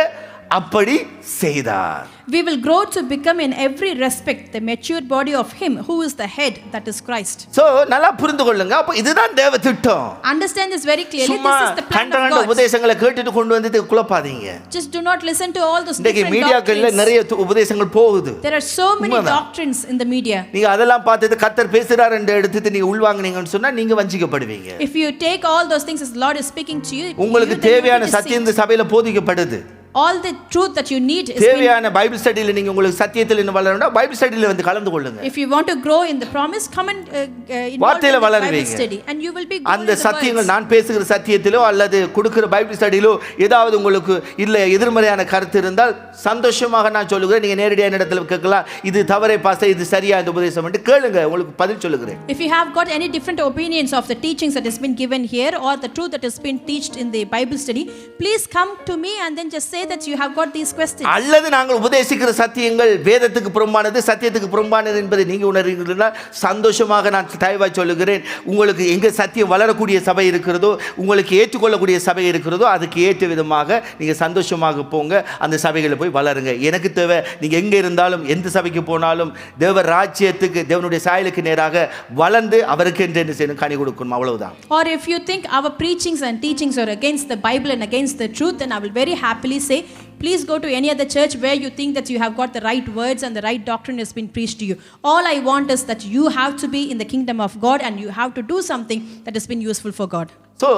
Speaker 1: அப்படி செய்தார்.
Speaker 2: we will grow to become in every respect the mature body of him who is the head, that is Christ.
Speaker 1: So நல்லா புரிந்து கொள்ளுங்க. அப்ப இதுதான் தேவ திட்டம்.
Speaker 2: Understand this very clearly.
Speaker 1: சும்மா
Speaker 2: This is the plan
Speaker 1: கண்ட
Speaker 2: of
Speaker 1: கண்ட
Speaker 2: God.
Speaker 1: உபதேசங்களை கேட்டுட்டு கொண்டு வந்து குழப்பாதீங்க.
Speaker 2: Just do not listen to all those
Speaker 1: இன்னைக்கு
Speaker 2: different
Speaker 1: மீடியாக்கள்ல
Speaker 2: doctrines.
Speaker 1: நிறைய உபதேசங்கள் போகுது.
Speaker 2: There are so many
Speaker 1: உண்மைதான்.
Speaker 2: doctrines in the media.
Speaker 1: நீங்க அதெல்லாம் பார்த்துட்டு கர்த்தர் பேசுறார் என்று எடுத்துட்டு நீங்க உள்வாங்குனீங்கன்னு சொன்னா நீங்க வஞ்சிக்கப்படுவீங்க.
Speaker 2: If you take all those things as the Lord is speaking to you,
Speaker 1: உங்களுக்கு
Speaker 2: you then will
Speaker 1: தேவையான
Speaker 2: be
Speaker 1: சத்தியம்
Speaker 2: deceived.
Speaker 1: இந்த சபையில போதிக்கப்படுது.
Speaker 2: All the truth that you need is been,
Speaker 1: தேவையான பைபிள் ஸ்டடியில நீங்க உங்களுக்கு சத்தியத்தில் இன்னும் வளரணும்னா பைபிள் ஸ்டடியில வந்து கலந்து கொள்ளுங்க.
Speaker 2: if you want to grow in the promise, come and involve
Speaker 1: வார்த்தையில
Speaker 2: in the Bible
Speaker 1: வளருவீங்க.
Speaker 2: study and you will be growing
Speaker 1: அந்த
Speaker 2: in the
Speaker 1: சத்தியங்கள்
Speaker 2: words.
Speaker 1: நான் பேசுகிற சத்தியத்திலோ அல்லது கொடுக்கிற பைபிள் ஸ்டடியிலோ ஏதாவது உங்களுக்கு இல்ல எதிர்மறையான கருத்து இருந்தால் சந்தோஷமாக நான் சொல்லுகிறேன், நீங்க நேரடியான இடத்துல கேட்கலாம். இது தவறே பாஸ்டர், இது சரியா இந்த உபதேசம் என்று கேளுங்க, உங்களுக்கு பதில் சொல்லுகிறேன்.
Speaker 2: If you have got any different opinions of the teachings that has been given here or the truth that has been taught in the Bible study, please come to me and then just say that you have got these questions.
Speaker 1: அல்லது நாங்கள் உபதேசிக்கிற சத்தியங்கள் வேதத்துக்கு புறம்பானது, சத்தியத்துக்கு புறம்பானது என்பதை நீங்க உணர்றீங்கன்னா சந்தோஷமாக நான் தயவாய் சொல்லுகிறேன், உங்களுக்கு எங்க சத்தியம் வளரக்கூடிய சபை இருக்கிறதோ, உங்களுக்கு ஏற்றுக்கொள்ளக்கூடிய சபை இருக்கிறதோ அதுக்கு ஏற்ற விதமாக நீங்க சந்தோஷமாக போங்க, அந்த சபைகளை போய் வளருங்க. எனக்கு தேவை நீங்க எங்க இருந்தாலும் எந்த சபைக்கு போனாலும் தேவ ராஜ்யத்துக்கு தேவனுடைய சாயலுக்கு நேராக வளர்ந்து அவருக்கு என்று என்ன செய்யணும், கனி கொடுக்கணும், அவ்வளவுதான்.
Speaker 2: Or if you think our preachings and teachings are against the Bible and against the truth, then I will very happily say, please go to any other church where you think that you have got the right words and the right doctrine has been preached to you. All I want is that you have to be in the kingdom of God and you have to do something that has been useful for God.
Speaker 1: So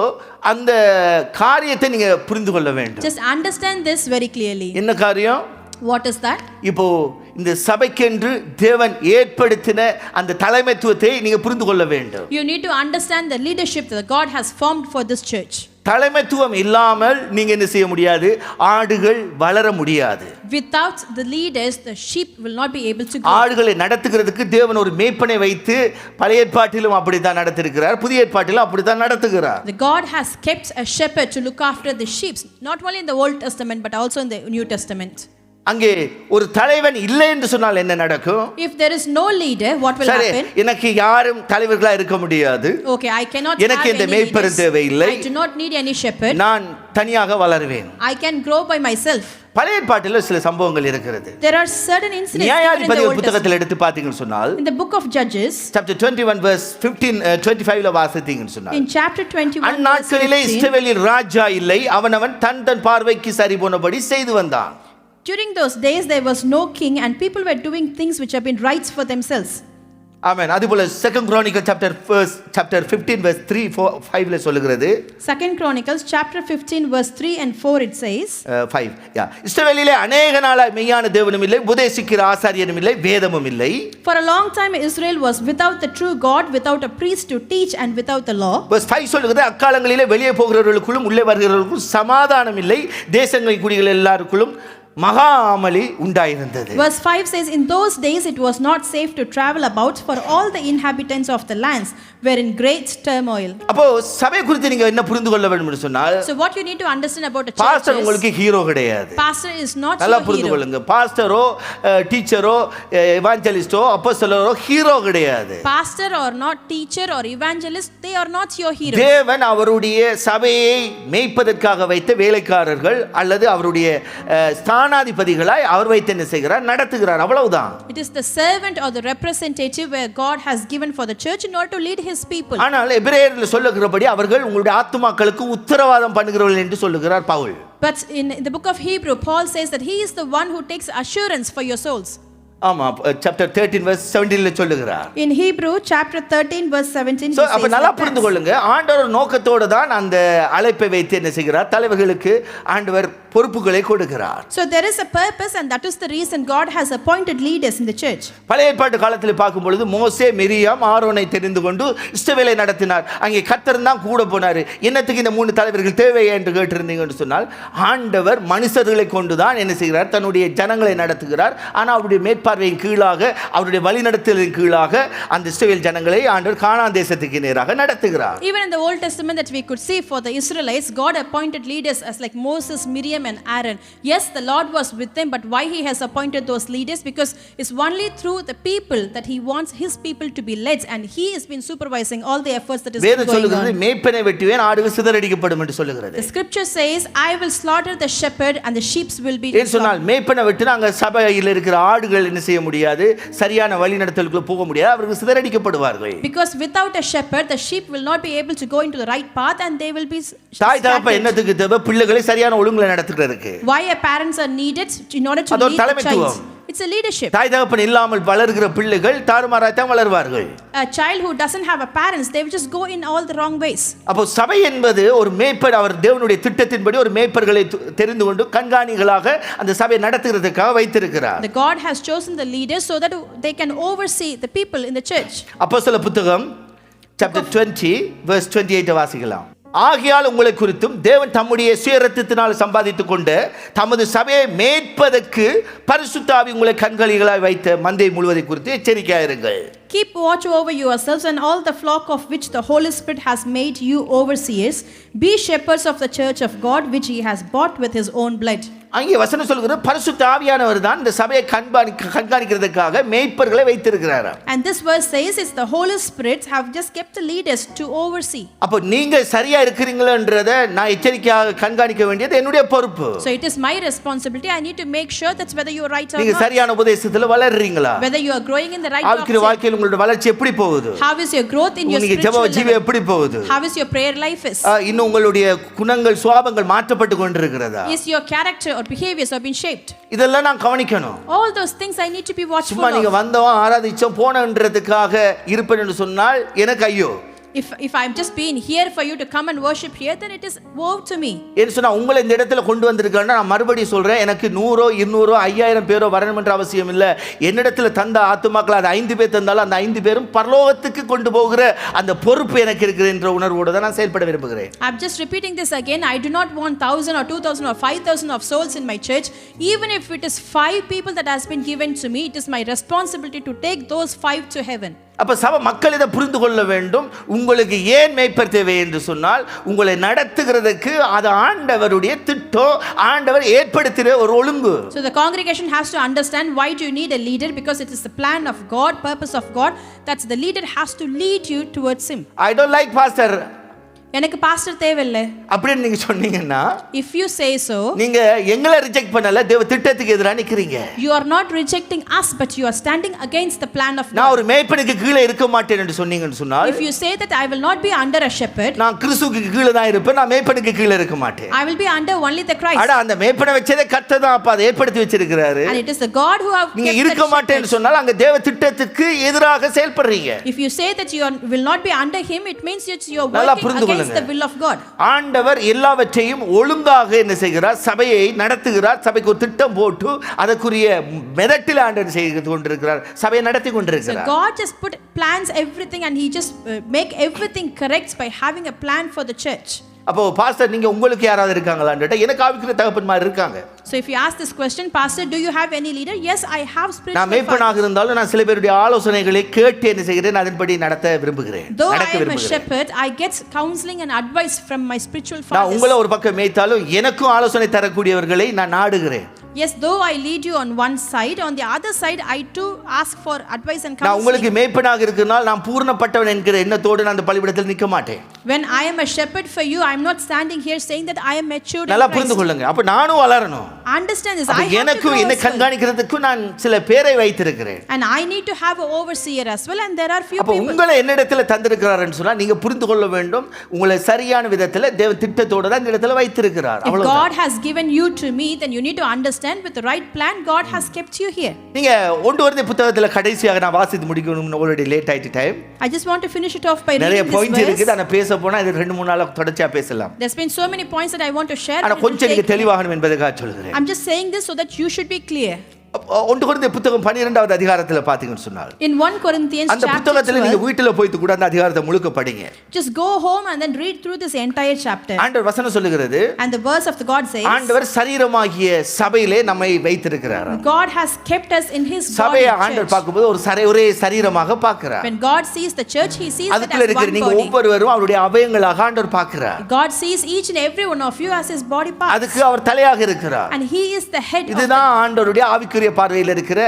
Speaker 1: அந்த காரியத்தை நீங்க புரிந்து கொள்ள வேண்டும்.
Speaker 2: Just understand this very clearly.
Speaker 1: என்ன காரியம்?
Speaker 2: What is that?
Speaker 1: இப்போ இந்த சபைக்கென்று தேவன் ஏற்படுத்தின அந்த தலைமைத்துவத்தை நீங்க புரிந்து கொள்ள வேண்டும்.
Speaker 2: You need to understand the leadership that God has formed for this church.
Speaker 1: தலைமைத்துவம் இல்லாமல் நீங்க என்ன செய்ய முடியாது, ஆடுகள் வளர முடியாது.
Speaker 2: Without the leaders, the sheep will not be able to grow.
Speaker 1: ஆடுகளை நடத்துகிறதுக்கு தேவன் ஒரு மேய்ப்பனை வைத்து பழைய ஏற்பாட்டிலும் அப்படித்தான் நடத்திருக்கிறார், புதிய ஏற்பாட்டிலும் அப்படித்தான் நடத்துகிறார்.
Speaker 2: The God has kept a shepherd to look after the sheep, not only in the Old Testament but also in the New Testament.
Speaker 1: அங்கே ஒரு தலைவன் இல்லை என்று சொன்னால் என்ன நடக்கும்?
Speaker 2: If there is no leader, what will
Speaker 1: சரி,
Speaker 2: happen?
Speaker 1: எனக்கு யாரும் தலைவர்களா இருக்க முடியாது,
Speaker 2: Okay, I cannot
Speaker 1: எனக்கு
Speaker 2: have
Speaker 1: இந்த
Speaker 2: any
Speaker 1: மேய்ப்பர்
Speaker 2: leaders.
Speaker 1: தேவையில்லை,
Speaker 2: I do not need any shepherd.
Speaker 1: நான் தனியாக வளருவேன்.
Speaker 2: I can grow by myself.
Speaker 1: பழைய ஏற்பாட்டில் சில சம்பவங்கள் இருக்கிறது.
Speaker 2: There are certain incidents in the
Speaker 1: நியாயாதிபதிகள்
Speaker 2: Old Testament.
Speaker 1: புத்தகத்தில் எடுத்து பார்த்தீங்கன்னு சொன்னால்
Speaker 2: In the book of Judges,
Speaker 1: chapter 21 verse 25ல வாசித்தீங்கன்னு சொன்னால்
Speaker 2: in chapter 21 verse
Speaker 1: அந்நாட்களிலே
Speaker 2: 15,
Speaker 1: இஸ்ரவேலில் ராஜா இல்லை, அவனவன் தன் பார்வைக்கு சரி போனபடி செய்து வந்தான்.
Speaker 2: during those days there was no king and people were doing things which have been rights for themselves.
Speaker 1: ஆமென். அதுபோல 2 Chronicles chapter 15 verse 3 4 5ல சொல்லுகிறது.
Speaker 2: 2 Chronicles chapter 15 verse 3 and 4 it says,
Speaker 1: 5 இஸ்ரவேலிலே அநேக நாளாய் மெய்யான தேவனும் இல்லை, உபதேசிக்கிற ஆசாரியனும் இல்லை, வேதமும் இல்லை.
Speaker 2: for a long time Israel was without the true God, without a priest to teach and without the law.
Speaker 1: verse 5 சொல்லுகிறது, அக்காலங்களிலே வெளியே போகிறவர்களுக்குள்ளும் உள்ளே வருகிறவர்களுக்கும் சமாதானம் இல்லை, தேசங்களின் குடிகள் எல்லாருக்குள்ளும் மகா அமளி உண்டாயிருந்தது.
Speaker 2: Verse 5 says, in those days it was not safe to travel about, for all the inhabitants of the lands were in great turmoil.
Speaker 1: அப்போ சபை குறித்து நீங்க என்ன புரிந்து கொள்ள வேண்டும் என்று சொன்னால்,
Speaker 2: So what you need to understand about a church
Speaker 1: pastor
Speaker 2: is,
Speaker 1: உங்களுக்கு ஹீரோ கிடையாது.
Speaker 2: pastor is not
Speaker 1: நல்லா
Speaker 2: your
Speaker 1: புரிந்து
Speaker 2: hero.
Speaker 1: கொள்ளுங்க. பாஸ்டரோ டீச்சரோ எவாஞ்சலிஸ்டோ அப்போஸ்தலரோ ஹீரோ கிடையாது.
Speaker 2: Pastor or not teacher or evangelist, they are not your hero.
Speaker 1: தேவன் அவருடைய சபையை மேய்ப்பதற்காக வைத்த வேலைக்காரர்கள் அல்லது அவருடைய ஸ்தானாதிபதிகளாய் அவர் வைத்து என்ன செய்கிறார், நடத்துகிறார், அவ்வளவுதான்.
Speaker 2: It is the servant or the representative where God has given for the church in order to lead his people.
Speaker 1: ஆனால் எபிரேயரில் சொல்லுகிறபடி அவர்கள் உங்களுடைய ஆத்துமாக்களுக்கு உத்தரவாதம் பண்ணுகிறவர்கள் என்று சொல்லுகிறார் Pavul.
Speaker 2: But in the book of Hebrew, Paul says that he is the one who takes assurance for your souls.
Speaker 1: ஆமா, chapter 13 verse 17ல சொல்லுகிறார்.
Speaker 2: In Hebrew chapter 13 verse 17
Speaker 1: so
Speaker 2: he
Speaker 1: அப்ப
Speaker 2: says
Speaker 1: நல்லா
Speaker 2: like
Speaker 1: புரிந்து
Speaker 2: that.
Speaker 1: கொள்ளுங்க, ஆண்டவர் நோக்கத்தோடு தான் அந்த அழைப்பை வைத்து என்ன செய்கிறார், தலைவர்களுக்கு ஆண்டவர் பொறுப்புகளை கொடுக்கிறார்.
Speaker 2: So there is a purpose and that is the reason God has appointed leaders in the church.
Speaker 1: பழைய ஏற்பாட்டு காலத்தில் பார்க்கும் பொழுது மோசே, மிரியாம், ஆரோனை தெரிந்து கொண்டு இஸ்ரவேலை நடத்தினார். அங்கே கர்த்தர் தான் கூட போனார். என்னத்துக்கு இந்த 3 தலைவர்கள் தேவையா என்று கேட்டிருந்தீங்கன்னு சொன்னால், ஆண்டவர் மனுஷர்களை கொண்டு தான் என்ன செய்கிறார், தன்னுடைய ஜனங்களை நடத்துகிறார். ஆனால் அவருடைய மேற்பார்வையின் கீழாக, அவருடைய வழிநடத்தலின் கீழாக அந்த இஸ்ரவேல் ஜனங்களை ஆண்டவர் கானான் தேசத்துக்கு நேராக நடத்துகிறார்.
Speaker 2: Even in the Old Testament that we could see for the Israelites, God appointed leaders as like Moses, Miriam and Aaron. Yes, the Lord was with them, but why he has appointed those leaders? Because it's only through the people that he wants his people to be led, and he has been supervising all the efforts that is
Speaker 1: வேதம்
Speaker 2: going
Speaker 1: சொல்லுகிறது,
Speaker 2: on.
Speaker 1: மேய்ப்பனை வெட்டுவேன், ஆடுகள் சிதறடிக்கப்படும் என்று சொல்லுகிறது.
Speaker 2: The scripture says, I will slaughter the shepherd and the sheep will be
Speaker 1: ஏன் சொன்னால் மேய்ப்பனை வெட்டினா அங்க சபையில் இருக்கிற ஆடுகள் என்ன செய்ய முடியாது, சரியான வழிநடத்தலுக்கு போக முடியாது, அவர்கள் சிதறடிக்கப்படுவார்கள்.
Speaker 2: Because without a shepherd, the sheep will not be able to go into the right path and they will be
Speaker 1: தாய் தகப்ப
Speaker 2: scattered.
Speaker 1: என்னத்துக்கு தேவை, பிள்ளைகளை சரியான ஒழுங்குல நடத்துகிறதுக்கு.
Speaker 2: Why a parents are needed in order to
Speaker 1: அது ஒரு
Speaker 2: lead the
Speaker 1: தலைமைத்துவம்.
Speaker 2: child. It's a leadership.
Speaker 1: தாய் தகப்பன் இல்லாமல் வளர்கிற பிள்ளைகள் தாறுமாறாய்த்தான் வளர்வார்கள்.
Speaker 2: A child who doesn't have a parents, they will just go in all the wrong ways.
Speaker 1: அப்போ சபை என்பது ஒரு மேய்ப்பர், அவர் தேவனுடைய திட்டத்தின்படி ஒரு மேய்ப்பர்களை தெரிந்து கொண்டு கண்காணிகளாக அந்த சபையை நடத்துகிறதுக்காக வைத்திருக்கிறார்.
Speaker 2: The God has chosen the leaders so that they can oversee the people in the church.
Speaker 1: அப்போஸ்தல புத்தகம் chapter 20 verse 28 வாசிக்கலாம். ஆகையால் உங்களை குறித்தும் தேவன் தம்முடைய சுய இரத்தத்தினால் சம்பாதித்துக் கொண்ட தமது சபையை மேய்ப்பதற்கு பரிசுத்த ஆவி உங்களை கண்காணிகளாய் வைத்த மந்தை முழுவதை குறித்து எச்சரிக்கையாயிருங்கள்.
Speaker 2: Keep watch over yourselves and all the flock of which the Holy Spirit has made you overseers. Be shepherds of the church of God which he has bought with his own blood.
Speaker 1: அங்கே வசனம் சொல்கிறது பரிசுத்த ஆவியானவர் தான் இந்த சபையை கண்காணிக்கிறதுக்காக மேய்ப்பர்களை வைத்திருக்கிறார்.
Speaker 2: And this verse says it's the Holy Spirit have just kept the leaders to oversee.
Speaker 1: அப்போ நீங்க சரியா இருக்கிறீங்களான்றதை நான் எச்சரிக்கையாக கண்காணிக்க வேண்டியது என்னுடைய பொறுப்பு.
Speaker 2: So it is my responsibility. I need to make sure that's whether you are right or
Speaker 1: நீங்க
Speaker 2: not.
Speaker 1: சரியான உபதேசத்துல வளர்றீங்களா?
Speaker 2: Whether you are growing in the right
Speaker 1: ஆவிக்குரிய வாழ்க்கையில் உங்களுடைய வளர்ச்சி எப்படி போகுது?
Speaker 2: How is your growth in your
Speaker 1: நீங்க ஜெப
Speaker 2: spiritual
Speaker 1: ஜீவியம்
Speaker 2: life?
Speaker 1: எப்படி போகுது?
Speaker 2: How is your prayer life is?
Speaker 1: இன்னும் உங்களுடைய குணங்கள் சுபாவங்கள் மாற்றப்பட்டு கொண்டிருக்கிறதா?
Speaker 2: Is your character or behaviors have been shaped?
Speaker 1: இதெல்லாம் நான் கவனிக்கணும்.
Speaker 2: All those things I need to be watchful
Speaker 1: சும்மா நீங்க
Speaker 2: of.
Speaker 1: வந்தோம் ஆராதிச்சோம் போனன்றதுக்காக இருப்பேன் என்று சொன்னால் எனக்கு ஐயோ.
Speaker 2: If I'm just being here for you to come and worship here, then it is woe to me.
Speaker 1: என்று சொன்னா உங்களை இந்த இடத்துல கொண்டு வந்திருக்காங்கன்னா நான் மறுபடியும் சொல்றேன், எனக்கு 100 200 5000 பேரோ வரணும் என்ற அவசியம் இல்லை. என்னிடத்துல தந்த ஆத்துமாக்கள் அது 5 பேர் தந்தாலும் அந்த 5 பேரும் பரலோகத்துக்கு கொண்டு போகிற அந்த பொறுப்பு எனக்கு இருக்குது என்ற உணர்வோடு தான் நான் செயல்பட விரும்புகிறேன்.
Speaker 2: I'm just repeating this again. I do not want 1000 or 2000 or 5000 of souls in my church. Even if it is 5 people that has been given to me, it is my responsibility to take those 5 to heaven.
Speaker 1: அப்ப சபை மக்கள் இதை புரிந்து கொள்ள வேண்டும். உங்களுக்கு ஏன் மேய்ப்பர் தேவை என்று சொன்னால் உங்களை நடத்துகிறதுக்கு அது ஆண்டவருடைய திட்டம், ஆண்டவர் ஏற்படுத்தின ஒரு ஒழுங்கு.
Speaker 2: So the congregation has to understand why do you need a leader, because it is the plan of God, purpose of God, that's the leader has to lead you towards him.
Speaker 1: I don't like pastor
Speaker 2: எனக்கு pastor தேவையில்லை
Speaker 1: அப்படின்னு நீங்க சொன்னீங்கன்னா,
Speaker 2: if you say so,
Speaker 1: நீங்க எங்களை reject பண்ணல, தேவ திட்டத்துக்கு எதிராக நிக்கிறீங்க.
Speaker 2: you are not rejecting us, but you are standing against the plan of
Speaker 1: நான்
Speaker 2: God.
Speaker 1: ஒரு மேய்ப்பனுக்கு கீழே இருக்க மாட்டேன் என்று சொன்னீங்கன்னு சொன்னால்,
Speaker 2: If you say that I will not be under a shepherd,
Speaker 1: நான் கிறிஸ்துவுக்கு கீழே தான் இருப்பேன், நான் மேய்ப்பனுக்கு கீழே இருக்க மாட்டேன்.
Speaker 2: I will be under only the Christ.
Speaker 1: அட அந்த மேய்ப்பனை வச்சதே கர்த்தர் தான், அப்ப அதை ஏற்படுத்தி வச்சிருக்கிறாரு.
Speaker 2: And it is the God who have
Speaker 1: நீங்க
Speaker 2: kept
Speaker 1: இருக்க
Speaker 2: that
Speaker 1: மாட்டேன்னு
Speaker 2: shepherd.
Speaker 1: சொன்னால் அங்க தேவ திட்டத்துக்கு எதிராக செயல்படுறீங்க.
Speaker 2: If you say that will not be under him, it means that you are
Speaker 1: நல்லா
Speaker 2: working
Speaker 1: புரிந்து
Speaker 2: against
Speaker 1: கொள்ளுங்க.
Speaker 2: the will of God.
Speaker 1: ஆண்டவர் எல்லாவற்றையும் ஒழுங்காக என்ன செய்கிறார், சபையை நடத்துகிறார். சபைக்கு ஒரு திட்டம் போட்டு அதற்குரிய மெதட்டில் ஆண்டவர் செய்து கொண்டிருக்கிறார், சபையை நடத்தி
Speaker 2: So
Speaker 1: கொண்டிருக்கிறார்.
Speaker 2: God just plans everything, and he just make everything correct by having a plan for the church.
Speaker 1: அப்போ பாஸ்டர் நீங்க உங்களுக்கு யாராவது இருக்காங்களான்னு கேட்டா, எனக்கு ஆவிக்குரிய தகப்பன்மார் இருக்காங்க.
Speaker 2: So if you ask this question, pastor, do you have any leader? Yes, I have spiritual
Speaker 1: நான் மேய்ப்பனாக இருந்தாலும் நான் சில பேருடைய ஆலோசனைகளை கேட்டு என்ன செய்கிறேன், அதன்படி நடத்த விரும்புகிறேன்,
Speaker 2: Though I
Speaker 1: நடக்க
Speaker 2: am a
Speaker 1: விரும்புகிறேன்.
Speaker 2: shepherd, I get counseling and advice from my spiritual
Speaker 1: நான்
Speaker 2: fathers.
Speaker 1: உங்களை ஒரு பக்கம் மேய்த்தாலும் எனக்கும் ஆலோசனை தரக்கூடியவர்களை நான் நாடுகிறேன்.
Speaker 2: Yes, though I lead you on one side, on the other side I too ask for advice and
Speaker 1: நான் உங்களுக்கு
Speaker 2: counseling.
Speaker 1: மேய்ப்பனாக இருக்கிறனால் நான் பூர்ணப்பட்டவன் என்கிற எண்ணத்தோடு நான் அந்த பலிபீடத்தில் நிற்க மாட்டேன்.
Speaker 2: When I am a shepherd for you, I am not standing here saying that I am matured in
Speaker 1: நல்லா புரிந்து
Speaker 2: Christ.
Speaker 1: கொள்ளுங்க. அப்ப நானும் வளரணும்.
Speaker 2: Understand this.
Speaker 1: அப்ப
Speaker 2: I have to
Speaker 1: எனக்கு
Speaker 2: grow
Speaker 1: என்னை
Speaker 2: as well.
Speaker 1: கண்காணிக்கிறதுக்கு நான் சில பேரை வைத்திருக்கிறேன்.
Speaker 2: And I need to have an overseer as well, and there are few
Speaker 1: அப்ப
Speaker 2: people.
Speaker 1: உங்களை என்னிடத்துல தந்திருக்கிறார்னு சொன்னா நீங்க புரிந்து கொள்ள வேண்டும், உங்களை சரியான விதத்துல தேவ திட்டத்தோட தான் இந்த இடத்துல வைத்திருக்கிறார்.
Speaker 2: If
Speaker 1: அவ்வளவுதான்.
Speaker 2: God has given you to me, then you need to understand with the right plan God has kept you here.
Speaker 1: நீங்க 1 கொரிந்தியர் புத்தகத்துல கடைசியாக நான் வாசித்து முடிக்கணும்னு already லேட் ஆயிட்டு time.
Speaker 2: I just want to finish it off by
Speaker 1: நிறைய
Speaker 2: reading this
Speaker 1: point இருக்குது,
Speaker 2: verse.
Speaker 1: ஆனா பேச போனா இது 2-3 நாளா தொடர்ச்சியா பேசலாம்.
Speaker 2: There's been so many points that I want to share.
Speaker 1: ஆனா
Speaker 2: but it will
Speaker 1: கொஞ்சம் நீங்க
Speaker 2: take-
Speaker 1: தெளிவாகணும் என்பதற்காக சொல்கிறேன்.
Speaker 2: I'm just saying this so that you should be clear.
Speaker 1: 1 கொரிந்தியர் புத்தகம் 12வது அதிகாரத்துல பாத்தீங்கன்னு சொன்னால்,
Speaker 2: In 1 Corinthians
Speaker 1: அந்த
Speaker 2: chapter
Speaker 1: புத்தகத்துல நீங்க
Speaker 2: 12,
Speaker 1: வீட்டுல போய்ட்டு கூட அந்த அதிகாரத்தை முழுக்க படிங்க.
Speaker 2: just go home and then read through this entire chapter.
Speaker 1: ஆண்டவர் வசனம் சொல்லுகிறது,
Speaker 2: And the verse of the God says,
Speaker 1: ஆண்டவர் சரீரமாகிய சபையிலே நம்மை வைத்திருக்கிறார்.
Speaker 2: God has kept us in his body,
Speaker 1: சபையை ஆண்டவர்
Speaker 2: church.
Speaker 1: பார்க்கும்போது ஒரே சரீரமாக பார்க்கிறார்.
Speaker 2: When God sees the church, he sees it
Speaker 1: அதுக்குள்ள
Speaker 2: as
Speaker 1: இருக்கிற
Speaker 2: one
Speaker 1: நீங்க
Speaker 2: body.
Speaker 1: ஒவ்வொருவரும் அவருடைய அவயங்களாக ஆண்டவர் பார்க்கிறார்.
Speaker 2: God sees each and every one of you as his body parts.
Speaker 1: அதுக்கு அவர் தலையாக இருக்கிறார்.
Speaker 2: And he is the head of
Speaker 1: இதுதான் ஆண்டவருடைய ஆவிக்குரிய பார்வையில் இருக்கிற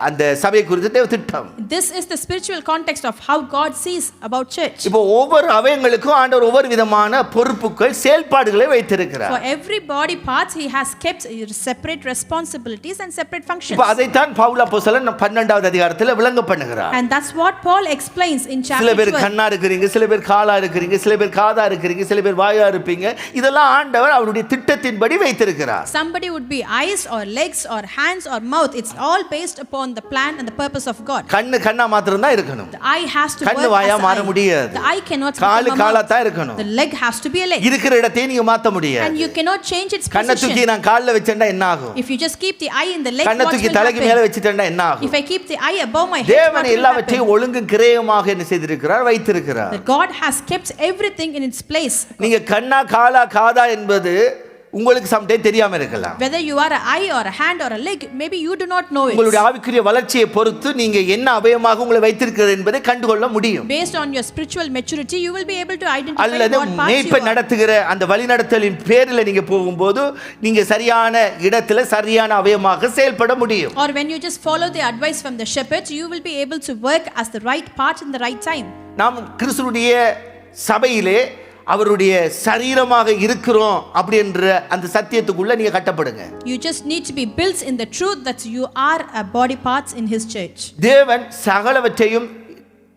Speaker 1: அந்த சபை குறித்த தேவ திட்டம்.
Speaker 2: This is the spiritual context of how God sees about church.
Speaker 1: இப்போ ஒவ்வொரு அவயங்களுக்கும் ஆண்டவர் ஒவ்வொரு விதமான பொறுப்புகள் செயல்பாடுகளை வைத்திருக்கிறார்.
Speaker 2: For every body parts, he has kept separate responsibilities and separate functions.
Speaker 1: இப்போ அதைத்தான் பவுல் அப்போஸ்தலன் 12வது அதிகாரத்தில் விளங்க பண்ணுகிறார்.
Speaker 2: And that's what Paul explains in
Speaker 1: சில
Speaker 2: chapter
Speaker 1: பேர்
Speaker 2: 12.
Speaker 1: கண்ணா இருக்கிறீங்க, சில பேர் காலா இருக்கிறீங்க, சில பேர் காதா இருக்கிறீங்க, சில பேர் வாயா இருப்பீங்க. இதெல்லாம் ஆண்டவர் அவருடைய திட்டத்தின்படி வைத்திருக்கிறார்.
Speaker 2: Somebody would be eyes or legs or hands hands or mouth. It's all based upon the plan and the purpose of God.
Speaker 1: கண்ணா மாத்திரம் தான் இருக்கணும்.
Speaker 2: The eye has to
Speaker 1: கண்ணு
Speaker 2: work
Speaker 1: வாயா
Speaker 2: as
Speaker 1: மாற
Speaker 2: eye.
Speaker 1: முடியாது.
Speaker 2: The eye cannot
Speaker 1: காலு
Speaker 2: become a
Speaker 1: Kaala
Speaker 2: mouth.
Speaker 1: தான் இருக்கணும்.
Speaker 2: The leg has to be a leg.
Speaker 1: இருக்கிற இடத்தை நீங்க மாத்த முடியாது.
Speaker 2: And you cannot change its
Speaker 1: கண்ணை தூக்கி
Speaker 2: position.
Speaker 1: நான் கால்ல வச்சேன்டா என்ன ஆகும்?
Speaker 2: If you just keep the eye in the leg,
Speaker 1: கண்ணை
Speaker 2: what
Speaker 1: தூக்கி
Speaker 2: will
Speaker 1: தலைக்கு மேல
Speaker 2: happen?
Speaker 1: வச்சிட்டேன்டா என்ன ஆகும்?
Speaker 2: If I keep the eye above my head, what
Speaker 1: தேவன்
Speaker 2: will
Speaker 1: எல்லாவற்றையும்
Speaker 2: happen?
Speaker 1: ஒழுங்கும் கிரயமாக என்ன செய்திருக்கிறார், வைத்திருக்கிறார்.
Speaker 2: That God has kept everything in its place.
Speaker 1: நீங்க கண்ணா காலா காதா என்பது உங்களுக்கு சம்டைம் தெரியாம இருக்கலாம்.
Speaker 2: Whether you are an eye or a hand or a leg, maybe you do not know it.
Speaker 1: உங்களுடைய ஆவிக்குரிய வளர்ச்சியை பொறுத்து நீங்க என்ன அவயமாக உங்களை வைத்திருக்கிறது என்பதை கண்டுகொள்ள முடியும்.
Speaker 2: Based on your spiritual maturity, you will be able to identify
Speaker 1: அல்லது
Speaker 2: what parts you
Speaker 1: மேய்ப்பை
Speaker 2: are.
Speaker 1: நடத்துகிற அந்த வழிநடத்தலின் பேரில் நீங்க போகும்போது நீங்க சரியான இடத்துல சரியான அவயமாக செயல்பட முடியும்.
Speaker 2: Or when you just follow the advice from the shepherds, you will be able to work as the right part in the right time.
Speaker 1: நாம் கிறிஸ்துவுடைய சபையிலே அவருடைய சரீரமாக இருக்கிறோம் அப்படின்ற அந்த சத்தியத்துக்குள்ள நீங்க கட்டப்படுங்க.
Speaker 2: You just need to be built in the truth that you are a body parts in his church.
Speaker 1: தேவன் சகலவற்றையும்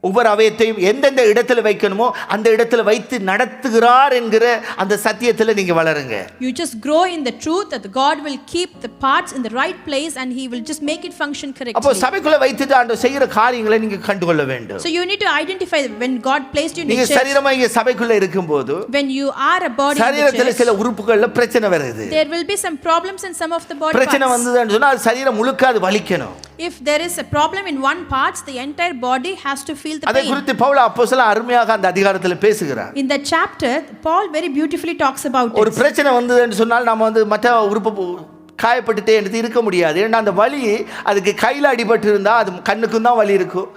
Speaker 1: ஒவ்வொரு அவயத்தையும் எந்தெந்த இடத்துல வைக்கணுமோ அந்த இடத்துல வைத்து நடத்துகிறார் என்கிற அந்த சத்தியத்துல நீங்க வளருங்க.
Speaker 2: You just grow in the truth that God will keep the parts in the right place and he will just make it function correctly.
Speaker 1: அப்போ சபைக்குள்ள வைத்துட்டு ஆண்டவர் செய்யற காரியங்களை நீங்க கண்டுகொள்ள வேண்டும்.
Speaker 2: So you need to identify when God placed you in
Speaker 1: நீங்க
Speaker 2: the church.
Speaker 1: சரீரமா இங்க சபைக்குள்ள இருக்கும்போது
Speaker 2: When you are a body in the
Speaker 1: சரீரத்துல
Speaker 2: church,
Speaker 1: சில உறுப்புகள்ல பிரச்சனை வருது.
Speaker 2: there will be some problems in some of the body
Speaker 1: பிரச்சனை
Speaker 2: parts.
Speaker 1: வந்ததுன்னு சொன்னா அது சரீரம் முழுக்க அது வலிக்கணும்.
Speaker 2: If there is a problem in one part, the entire body has to feel the
Speaker 1: அதை
Speaker 2: pain.
Speaker 1: குறித்து பவுல் அப்போஸ்தலன் அருமையாக அந்த அதிகாரத்துல பேசுகிறார்.
Speaker 2: In that chapter, Paul very beautifully talks about
Speaker 1: ஒரு
Speaker 2: it.
Speaker 1: பிரச்சனை வந்ததுன்னு சொன்னால் நாம மற்ற உறுப்பு காயப்பட்டுட்டே எடுத்து இருக்க முடியாது. ஏன்னா அந்த வலி அதுக்கு கையில் அடிபட்டு இருந்தால் அது கண்ணுக்கும் தான் வலி இருக்கும்,